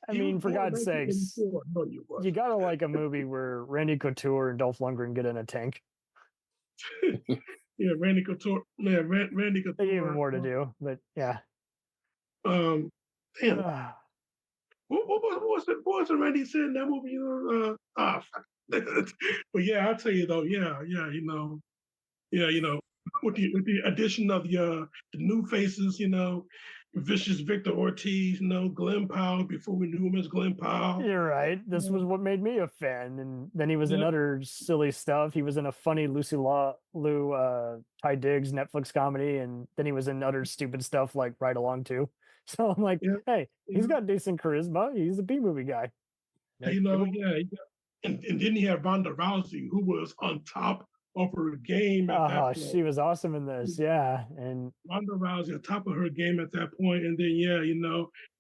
I mean, for God's sakes, you gotta like a movie where Randy Couture and Dolph Lundgren get in a tank. Yeah, Randy Couture. Yeah, Randy Couture. They even more to do, but yeah. Damn. What was it Randy said in that movie? But yeah, I'll tell you though. Yeah, with the addition of the new faces, Vicious Victor Ortiz, Glenn Powell before we knew him as Glenn Powell. You're right. This was what made me a fan. And then he was in other silly stuff. He was in a funny Lucy Liu, Ty Diggs Netflix comedy, and then he was in other stupid stuff like Ride Along too. So I'm like, hey, he's got decent charisma. He's a B-movie guy. And then you have Ronda Rousey, who was on top of her game at that point. She was awesome in this, yeah. And Ronda Rousey on top of her game at that point, and then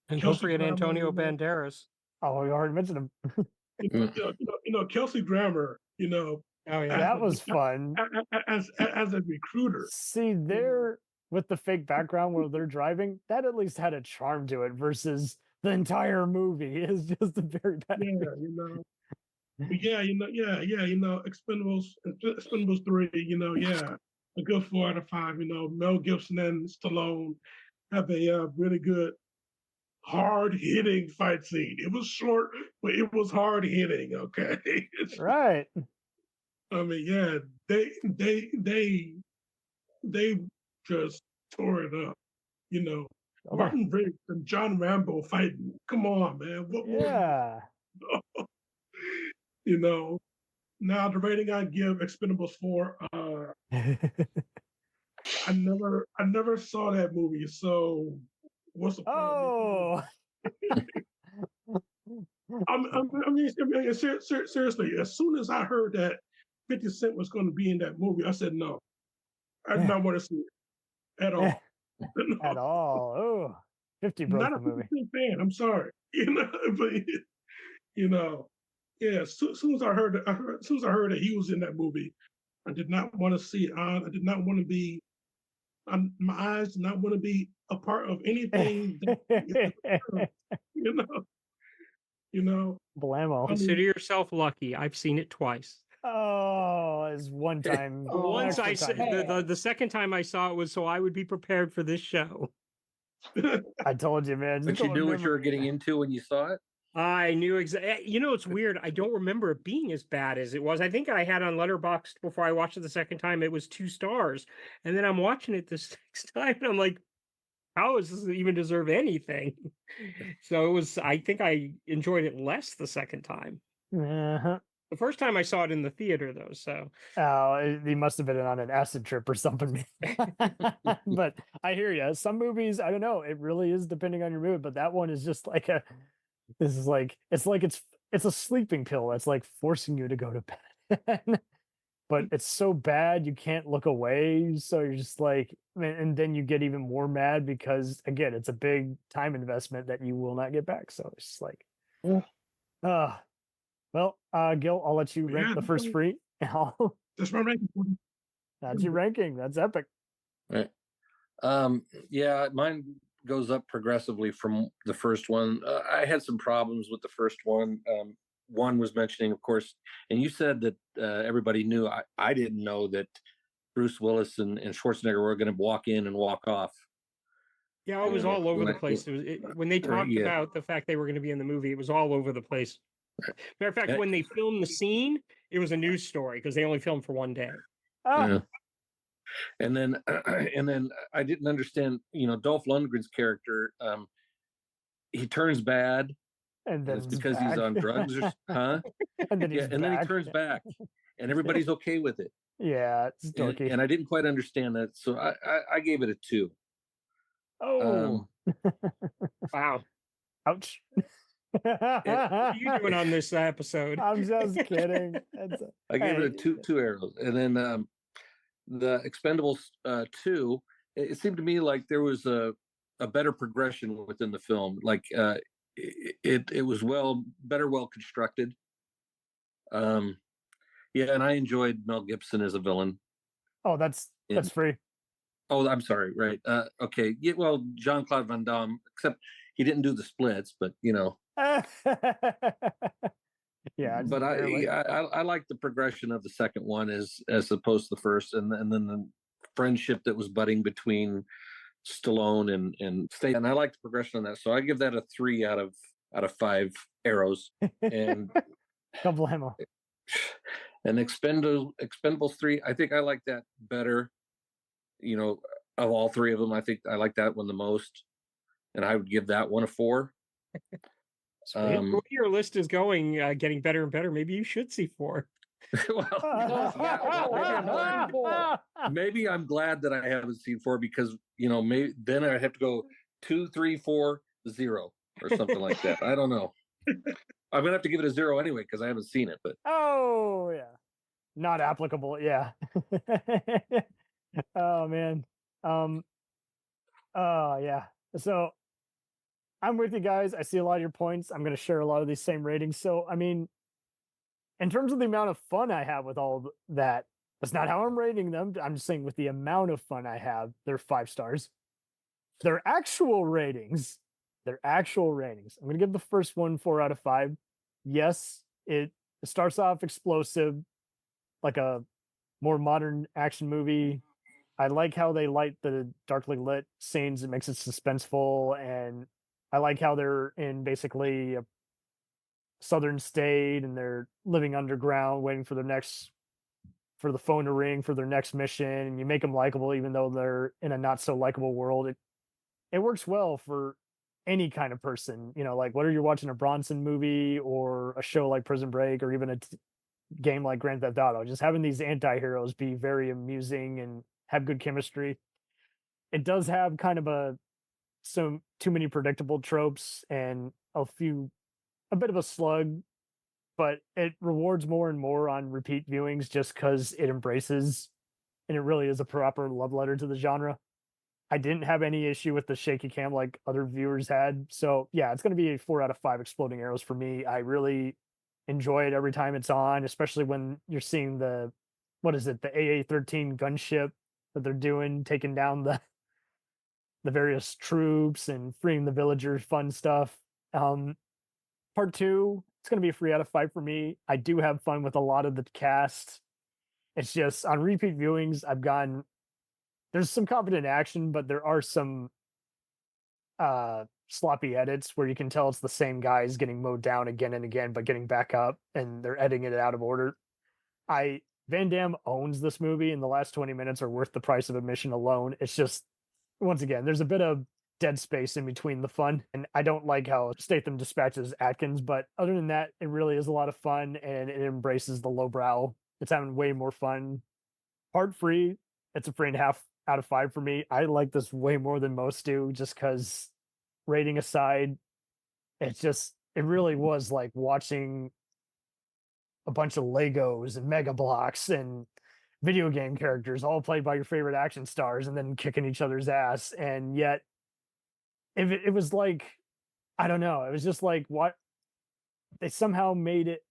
and don't forget Antonio Banderas. Oh, we already mentioned him. Kelsey Grammer, that was fun as a recruiter. See, there with the fake background where they're driving, that at least had a charm to it versus the entire movie is just a very bad. Expendables 3, a good 4 out of 5. Mel Gibson and Stallone have a really good, hard-hitting fight scene. It was short, but it was hard-hitting. Okay, right. I mean, they just tore it up. Martin Briggs and John Rambo fighting. Come on, man. What more? Now the rating I give Expendables 4, I never saw that movie, so what's the point? Seriously, as soon as I heard that 50 Cent was going to be in that movie, I said no. I did not want to see it at all. At all. Oh, 50 broke not the movie. Not a fan. I'm sorry. As soon as I heard that he was in that movie, I did not want to see it. I did not want to be. My eyes did not want to be a part of anything. Blammo. Consider yourself lucky. I've seen it twice. Oh, it's one time. Once I said the second time I saw it was so I would be prepared for this show. I told you, man. But you knew what you were getting into when you saw it? I knew exactly. It's weird. I don't remember it being as bad as it was. I think I had on Letterboxd before I watched it the second time. It was 2 stars, and then I'm watching it this next time, and I'm like, "How does this even deserve anything?" So it was. I think I enjoyed it less the second time. Uh-huh. The first time I saw it in the theater, though. So he must have been on an acid trip or something. But I hear you. Some movies, I don't know. It really is depending on your mood. But that one is just like it's a sleeping pill that's like forcing you to go to bed. But it's so bad you can't look away, so you're just like, and then you get even more mad because again it's a big time investment that you will not get back. So it's just like well, Gil, I'll let you rank the first free. That's my ranking. That's your ranking. That's epic. Right. Yeah, mine goes up progressively from the first one. I had some problems with the first one. One was mentioning, of course, and you said that everybody knew. I didn't know that Bruce Willis and Schwarzenegger were going to walk in and walk off. Yeah, it was all over the place. When they talked about the fact they were going to be in the movie, it was all over the place. Matter of fact, when they filmed the scene, it was a news story because they only filmed for one day. And then and then I didn't understand, Dolph Lundgren's character. He turns bad, and then it's because he's on drugs, huh? And then he's and then he back. turns back, and everybody's okay with it. Yeah, it's dorky. And I didn't quite understand that, so I gave it a 2. Oh, Wow. ouch. What are you doing on this episode? I'm just kidding. I gave it a two arrows, and then the Expendables 2. It seemed to me like there was a better progression within the film. Like it was well constructed. Yeah, and I enjoyed Mel Gibson as a villain. Oh, that's free. Oh, I'm sorry. Right. Okay. Yeah, well, Jean-Claude Van Damme, except he didn't do the splits, but Yeah, but I like the progression of the second one as opposed to the first, and then the friendship that was budding between Stallone and Statham, and I like the progression on that. So I give that a 3 out of 5 arrows. And Kablamo. And Expendables 3, I think I like that better. Of all 3 of them, I think I like that one the most, and I would give that one a 4. The way your list is going, getting better and better, maybe you should see 4. Maybe I'm glad that I haven't seen 4, because maybe then I have to go 2, 3, 4, 0 or something like that. I don't know. I'm gonna have to give it a 0 anyway because I haven't seen it. But oh yeah, not applicable. Yeah. Oh man. Yeah. So I'm with you guys. I see a lot of your points. I'm going to share a lot of these same ratings. So I mean, in terms of the amount of fun I have with all of that, that's not how I'm rating them. I'm just saying with the amount of fun I have, they're 5 stars. Their actual ratings. I'm going to give the first one 4 out of 5. Yes, it starts off explosive, like a more modern action movie. I like how they light the darkly lit scenes. It makes it suspenseful. And I like how they're in basically a southern state and they're living underground, waiting for the phone to ring for their next mission. And you make them likable, even though they're in a not so likable world. It works well for any kind of person, like whether you're watching a Bronson movie or a show like Prison Break or even a game like Grand Theft Auto, just having these anti-heroes be very amusing and have good chemistry. It does have kind of some too many predictable tropes and a bit of a slug, but it rewards more and more on repeat viewings just because it embraces, and it really is a proper love letter to the genre. I didn't have any issue with the shaky cam like other viewers had. So yeah, it's going to be a 4 out of 5 exploding arrows for me. I really enjoy it every time it's on, especially when you're seeing the AA-13 gunship that they're doing, taking down the various troops and freeing the villagers, fun stuff. Part 2, it's going to be a 3 out of 5 for me. I do have fun with a lot of the cast. It's just on repeat viewings, there's some competent action, but there are some sloppy edits where you can tell it's the same guys getting mowed down again and again, but getting back up, and they're editing it out of order. Van Damme owns this movie, and the last 20 minutes are worth the price of admission alone. It's just, once again, there's a bit of dead space in between the fun, and I don't like how Statham dispatches Atkins, but other than that, it really is a lot of fun, and it embraces the lowbrow. It's having way more fun. Part 3, it's a 3.5 out of 5 for me. I like this way more than most do, just because, rating aside, it really was like watching a bunch of Legos and Mega Blocks and video game characters all played by your favorite action stars and then kicking each other's ass. And yet it was like, I don't know, it was just like what they somehow made it.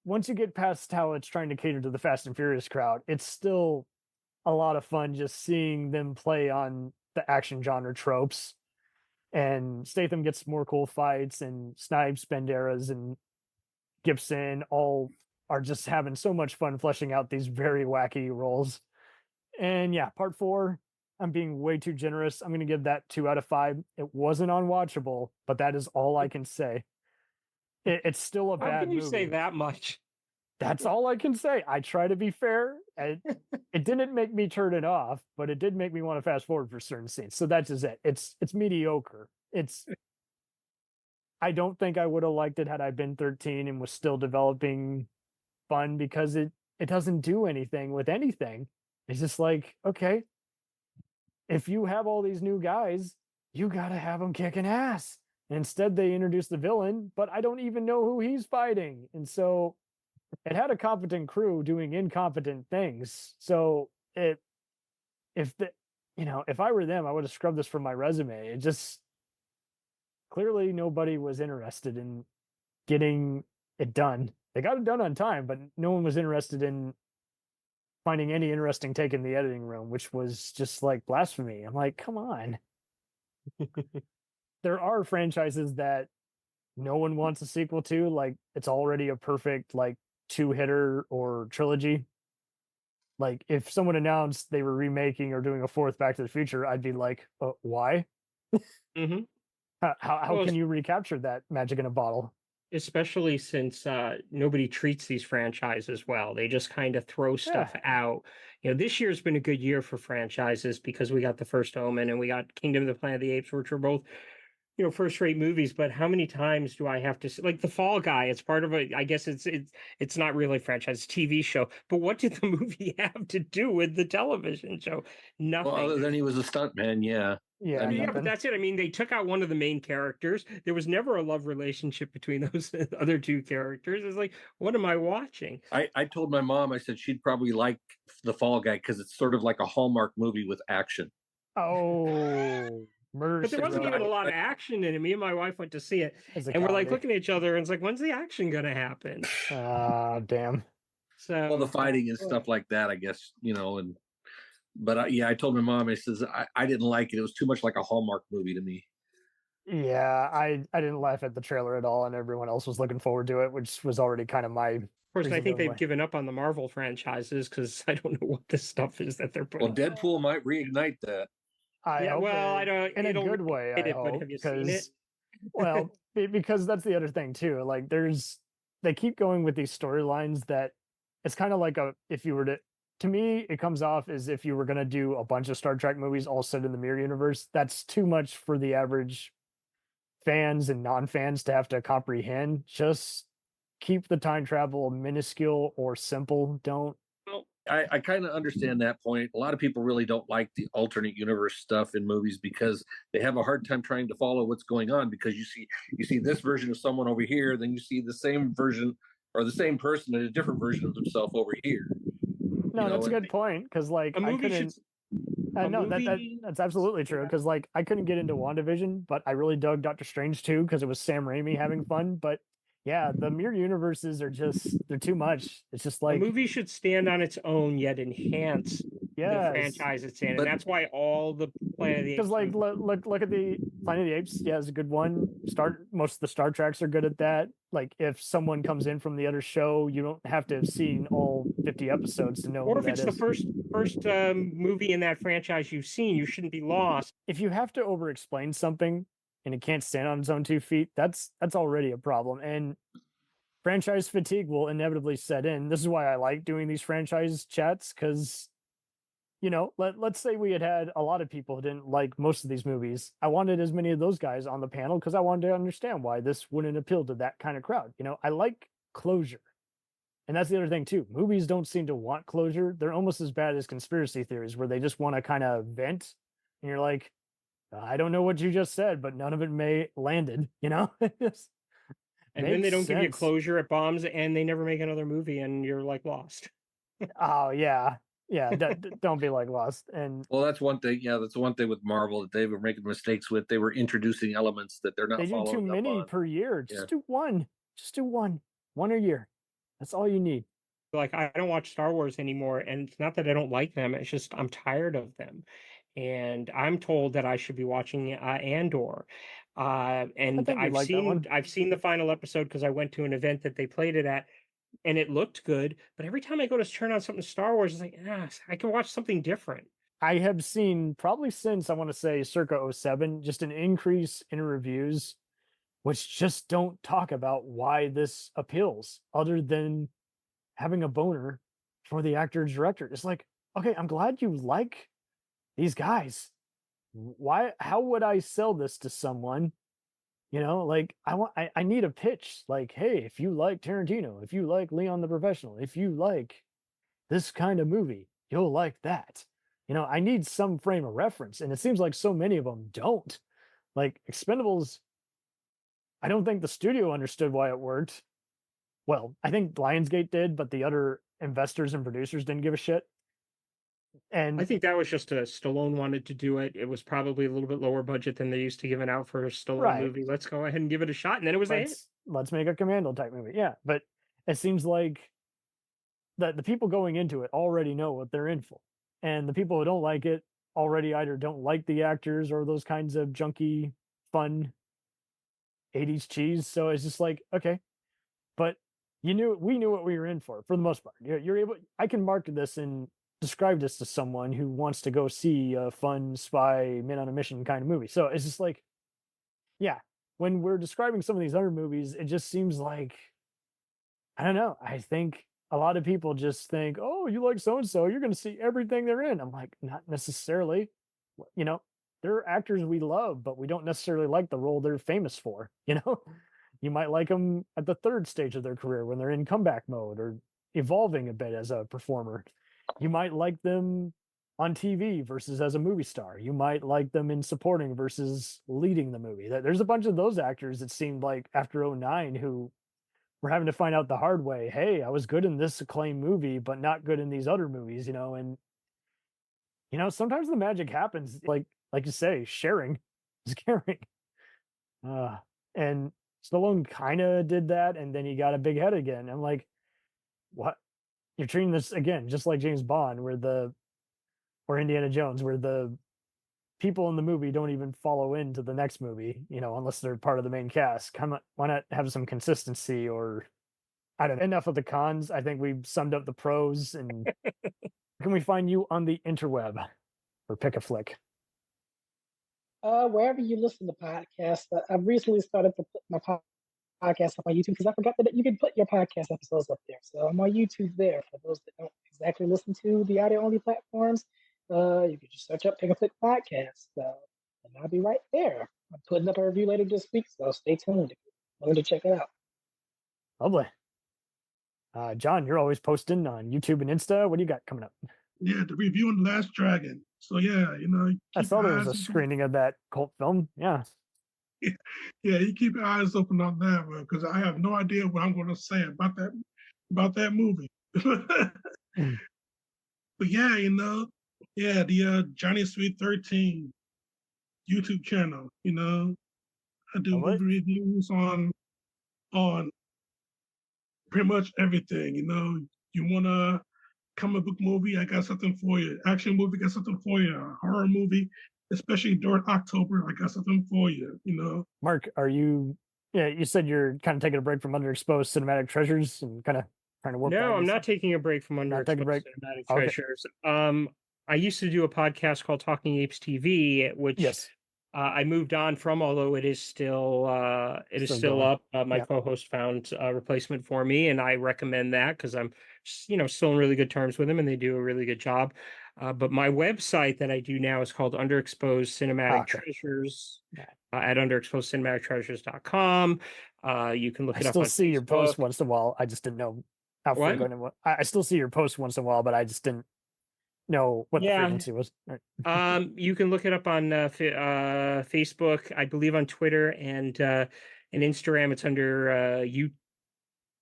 Once you get past how it's trying to cater to the Fast and Furious crowd, it's still a lot of fun just seeing them play on the action genre tropes. And Statham gets more cool fights, and Snipes, Banderas, and Gibson all are just having so much fun fleshing out these very wacky roles. And yeah, part 4, I'm being way too generous. I'm going to give that 2 out of 5. It wasn't unwatchable, but that is all I can say. It's still a bad movie. How can you say that much? That's all I can say. I try to be fair. It didn't make me turn it off, but it did make me want to fast forward for certain scenes. So that's just it. It's mediocre. I don't think I would have liked it had I been 13 and was still developing fun, because it doesn't do anything with anything. It's just like, okay, if you have all these new guys, you got to have them kicking ass. And instead, they introduce the villain, but I don't even know who he's fighting. And so it had a competent crew doing incompetent things. So if I were them, I would have scrubbed this from my resume. It just clearly nobody was interested in getting it done. They got it done on time, but no one was interested in finding any interesting take in the editing room, which was just like blasphemy. I'm like, come on. There are franchises that no one wants a sequel to, like it's already a perfect like 2-hitter or trilogy. Like if someone announced they were remaking or doing a 4th Back to the Future, I'd be like, why? Mm-hmm. How can you recapture that magic in a bottle? Especially since nobody treats these franchises well. They just kind of throw stuff out. This year's been a good year for franchises because we got The First Omen and we got Kingdom of the Planet of the Apes, which were both first-rate movies. But how many times do I have to like The Fall Guy? It's part of I guess it's not really a franchise, it's a TV show. But what did the movie have to do with the television show? Nothing. Well, other than he was a stuntman, yeah. Yeah, but that's it. I mean, they took out one of the main characters. There was never a love relationship between those other two characters. It's like, what am I watching? I told my mom, I said she'd probably like The Fall Guy because it's sort of like a Hallmark movie with action. Oh, murder. But there wasn't even a lot of action in it. Me and my wife went to see it, and we're like looking at each other, and it's like, when's the action going to happen? Damn. So, well, the fighting and stuff like that, I guess, But I told my mom, I says, I didn't like it. It was too much like a Hallmark movie to me. Yeah, I didn't laugh at the trailer at all, and everyone else was looking forward to it, which was already kind of my. Of course, I think they've given up on the Marvel franchises because I don't know what this stuff is that they're putting. Well, Deadpool might reignite that. I don't. In a good way, I hope. But have you seen it? Well, because that's the other thing too. Like, they keep going with these storylines that it's kind of like if you were to me, it comes off as if you were going to do a bunch of Star Trek movies all set in the Mirror Universe. That's too much for the average fans and non-fans to have to comprehend. Just keep the time travel minuscule or simple. Don't. Well, I kind of understand that point. A lot of people really don't like the alternate universe stuff in movies because they have a hard time trying to follow what's going on, because you see this version of someone over here, then you see the same version or the same person in a different version of themselves over here. No, that's a good point, because like a movie that's absolutely true, because like I couldn't get into WandaVision, but I really dug Doctor Strange too because it was Sam Raimi having fun. But yeah, the mirror universes they're too much. It's just like a movie should stand on its own yet enhance the franchise it's in, and that's why all the Planet of the Apes. Because like look at the Planet of the Apes. Yeah, it's a good one. Most of the Star Treks are good at that. Like if someone comes in from the other show, you don't have to have seen all 50 episodes to know. Or if it's the first movie in that franchise you've seen, you shouldn't be lost. If you have to over-explain something and it can't stand on its own 2 feet, that's already a problem. And franchise fatigue will inevitably set in. This is why I like doing these franchise chats, because let's say we had a lot of people who didn't like most of these movies. I wanted as many of those guys on the panel because I wanted to understand why this wouldn't appeal to that kind of crowd. I like closure. And that's the other thing too. Movies don't seem to want closure. They're almost as bad as conspiracy theories, where they just want to kind of vent. And you're like, I don't know what you just said, but none of it landed, And then they don't give you closure at bombs, and they never make another movie, and you're like lost. Oh yeah. Yeah, don't be like Lost. And well, that's one thing. Yeah, that's one thing with Marvel that they were making mistakes with. They were introducing elements that they're not. They do too many per year. Just do one. Just do one a year. That's all you need. Like, I don't watch Star Wars anymore, and it's not that I don't like them. It's just I'm tired of them, and I'm told that I should be watching Andor. And I've seen the final episode because I went to an event that they played it at. And it looked good, but every time I go to turn on something Star Wars, it's like, I can watch something different. I have seen probably since I want to say circa 07, just an increase in reviews, which just don't talk about why this appeals, other than having a boner for the actor director. It's like, okay, I'm glad you like these guys. Why? How would I sell this to someone? You know, like I need a pitch. Like, hey, if you like Tarantino, if you like Leon the Professional, if you like this kind of movie, you'll like that. You know, I need some frame of reference, and it seems like so many of them don't. Like Expendables, I don't think the studio understood why it worked. Well, I think Lionsgate did, but the other investors and producers didn't give a shit. And I think that was just Stallone wanted to do it. It was probably a little bit lower budget than they used to giving out for a Stallone movie. Let's go ahead and give it a shot. And then it was a hit. Let's make a Commando type movie. Yeah. But it seems like that the people going into it already know what they're in for. And the people who don't like it already either don't like the actors or those kinds of junky, fun 80s cheese. So it's just like, okay. But we knew what we were in for the most part. You're able, I can market this and describe this to someone who wants to go see a fun spy men on a mission kind of movie. So it's just like, yeah, when we're describing some of these other movies, it just seems like, I don't know. I think a lot of people just think, oh, you like so-and-so, you're going to see everything they're in. I'm like, not necessarily. You know, there are actors we love, but we don't necessarily like the role they're famous for. You know, you might like them at the third stage of their career when they're in comeback mode or evolving a bit as a performer. You might like them on TV versus as a movie star. You might like them in supporting versus leading the movie. There's a bunch of those actors that seemed like after 2009 who were having to find out the hard way. Hey, I was good in this acclaimed movie, but not good in these other movies, you know? And, you know, sometimes the magic happens, like you say, sharing is caring. And Stallone kind of did that, and then he got a big head again. I'm like, what? You're treating this again, just like James Bond, or Indiana Jones, where the people in the movie don't even follow into the next movie, you know, unless they're part of the main cast. Come on, why not have some consistency? Or I don't know. Enough of the cons. I think we've summed up the pros. And can we find you on the interweb or Pic-a-Flic? Wherever you listen to podcasts. I've recently started to put my podcast up on YouTube because I forgot that you can put your podcast episodes up there. So I'm on YouTube there. For those that don't exactly listen to the audio only platforms, you can just search up Pic-a-Flic podcast, and I'll be right there. I'm putting up a review later this week, so stay tuned if you want to check it out. Lovely. John, you're always posting on YouTube and Insta. What do you got coming up? Yeah, the review on The Last Dragon. So yeah, you know, I saw there was a screening of that cult film. Yeah. Yeah, you keep your eyes open on that one because I have no idea what I'm going to say about that movie. But yeah, you know, yeah, the Johnny Sweet 13 YouTube channel. You know, I do movie reviews on pretty much everything. You know, you want a comic book movie, I got something for you. Action movie, got something for you. A horror movie, especially during October, I got something for you. You know, Mark, are you? Yeah, you said you're kind of taking a break from underexposed cinematic treasures and kind of trying to work. No, I'm not taking a break from underexposed cinematic treasures. I used to do a podcast called Talking Apes TV, which I moved on from, although it is still up. My co-host found a replacement for me, and I recommend that because I'm, still in really good terms with them, and they do a really good job. But my website that I do now is called Underexposed Cinematic Treasures at underexposedcinematictreasures.com. You can look it up. I still see your posts once in a while. I just didn't know how frequent it was. I still see your posts once in a while, but I just didn't know what the frequency was. You can look it up on Facebook, I believe on Twitter and Instagram. It's under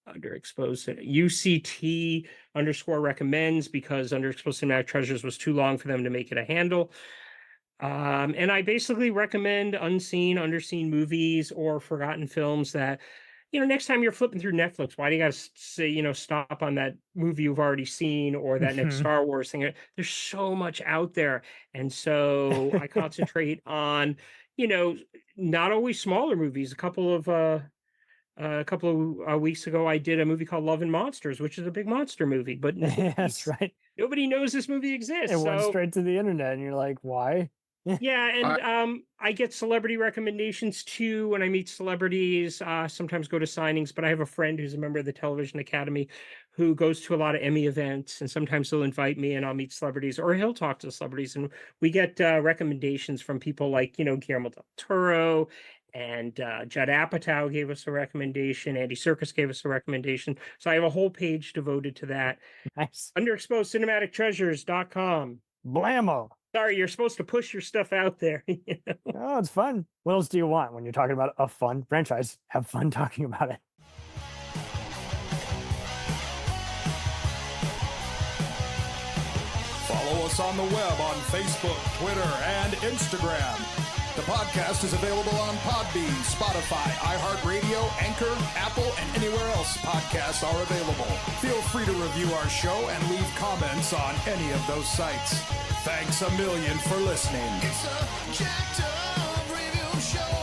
underexposed UCT _recommends because Underexposed Cinematic Treasures was too long for them to make it a handle. And I basically recommend unseen, underseen movies or forgotten films that, next time you're flipping through Netflix, why do you got to say, stop on that movie you've already seen or that next Star Wars thing? There's so much out there. And so I concentrate on, not always smaller movies. A couple of weeks ago, I did a movie called Love and Monsters, which is a big monster movie, but that's right. Nobody knows this movie exists. It went straight to the internet and you're like, why? Yeah, and I get celebrity recommendations too when I meet celebrities. Sometimes go to signings, but I have a friend who's a member of the Television Academy who goes to a lot of Emmy events, and sometimes he'll invite me and I'll meet celebrities, or he'll talk to celebrities, and we get recommendations from people like, Guillermo del Toro, and Judd Apatow gave us a recommendation. Andy Serkis gave us a recommendation. So I have a whole page devoted to that. Nice. Underexposedcinematictreasures.com. Blammo. Sorry, you're supposed to push your stuff out there. Oh, it's fun. What else do you want when you're talking about a fun franchise? Have fun talking about it. Follow us on the web on Facebook, Twitter, and Instagram. The podcast is available on Podbean, Spotify, iHeartRadio, Anchor, Apple, and anywhere else podcasts are available. Feel free to review our show and leave comments on any of those sites. Thanks a million for listening. It's a jacked up review show.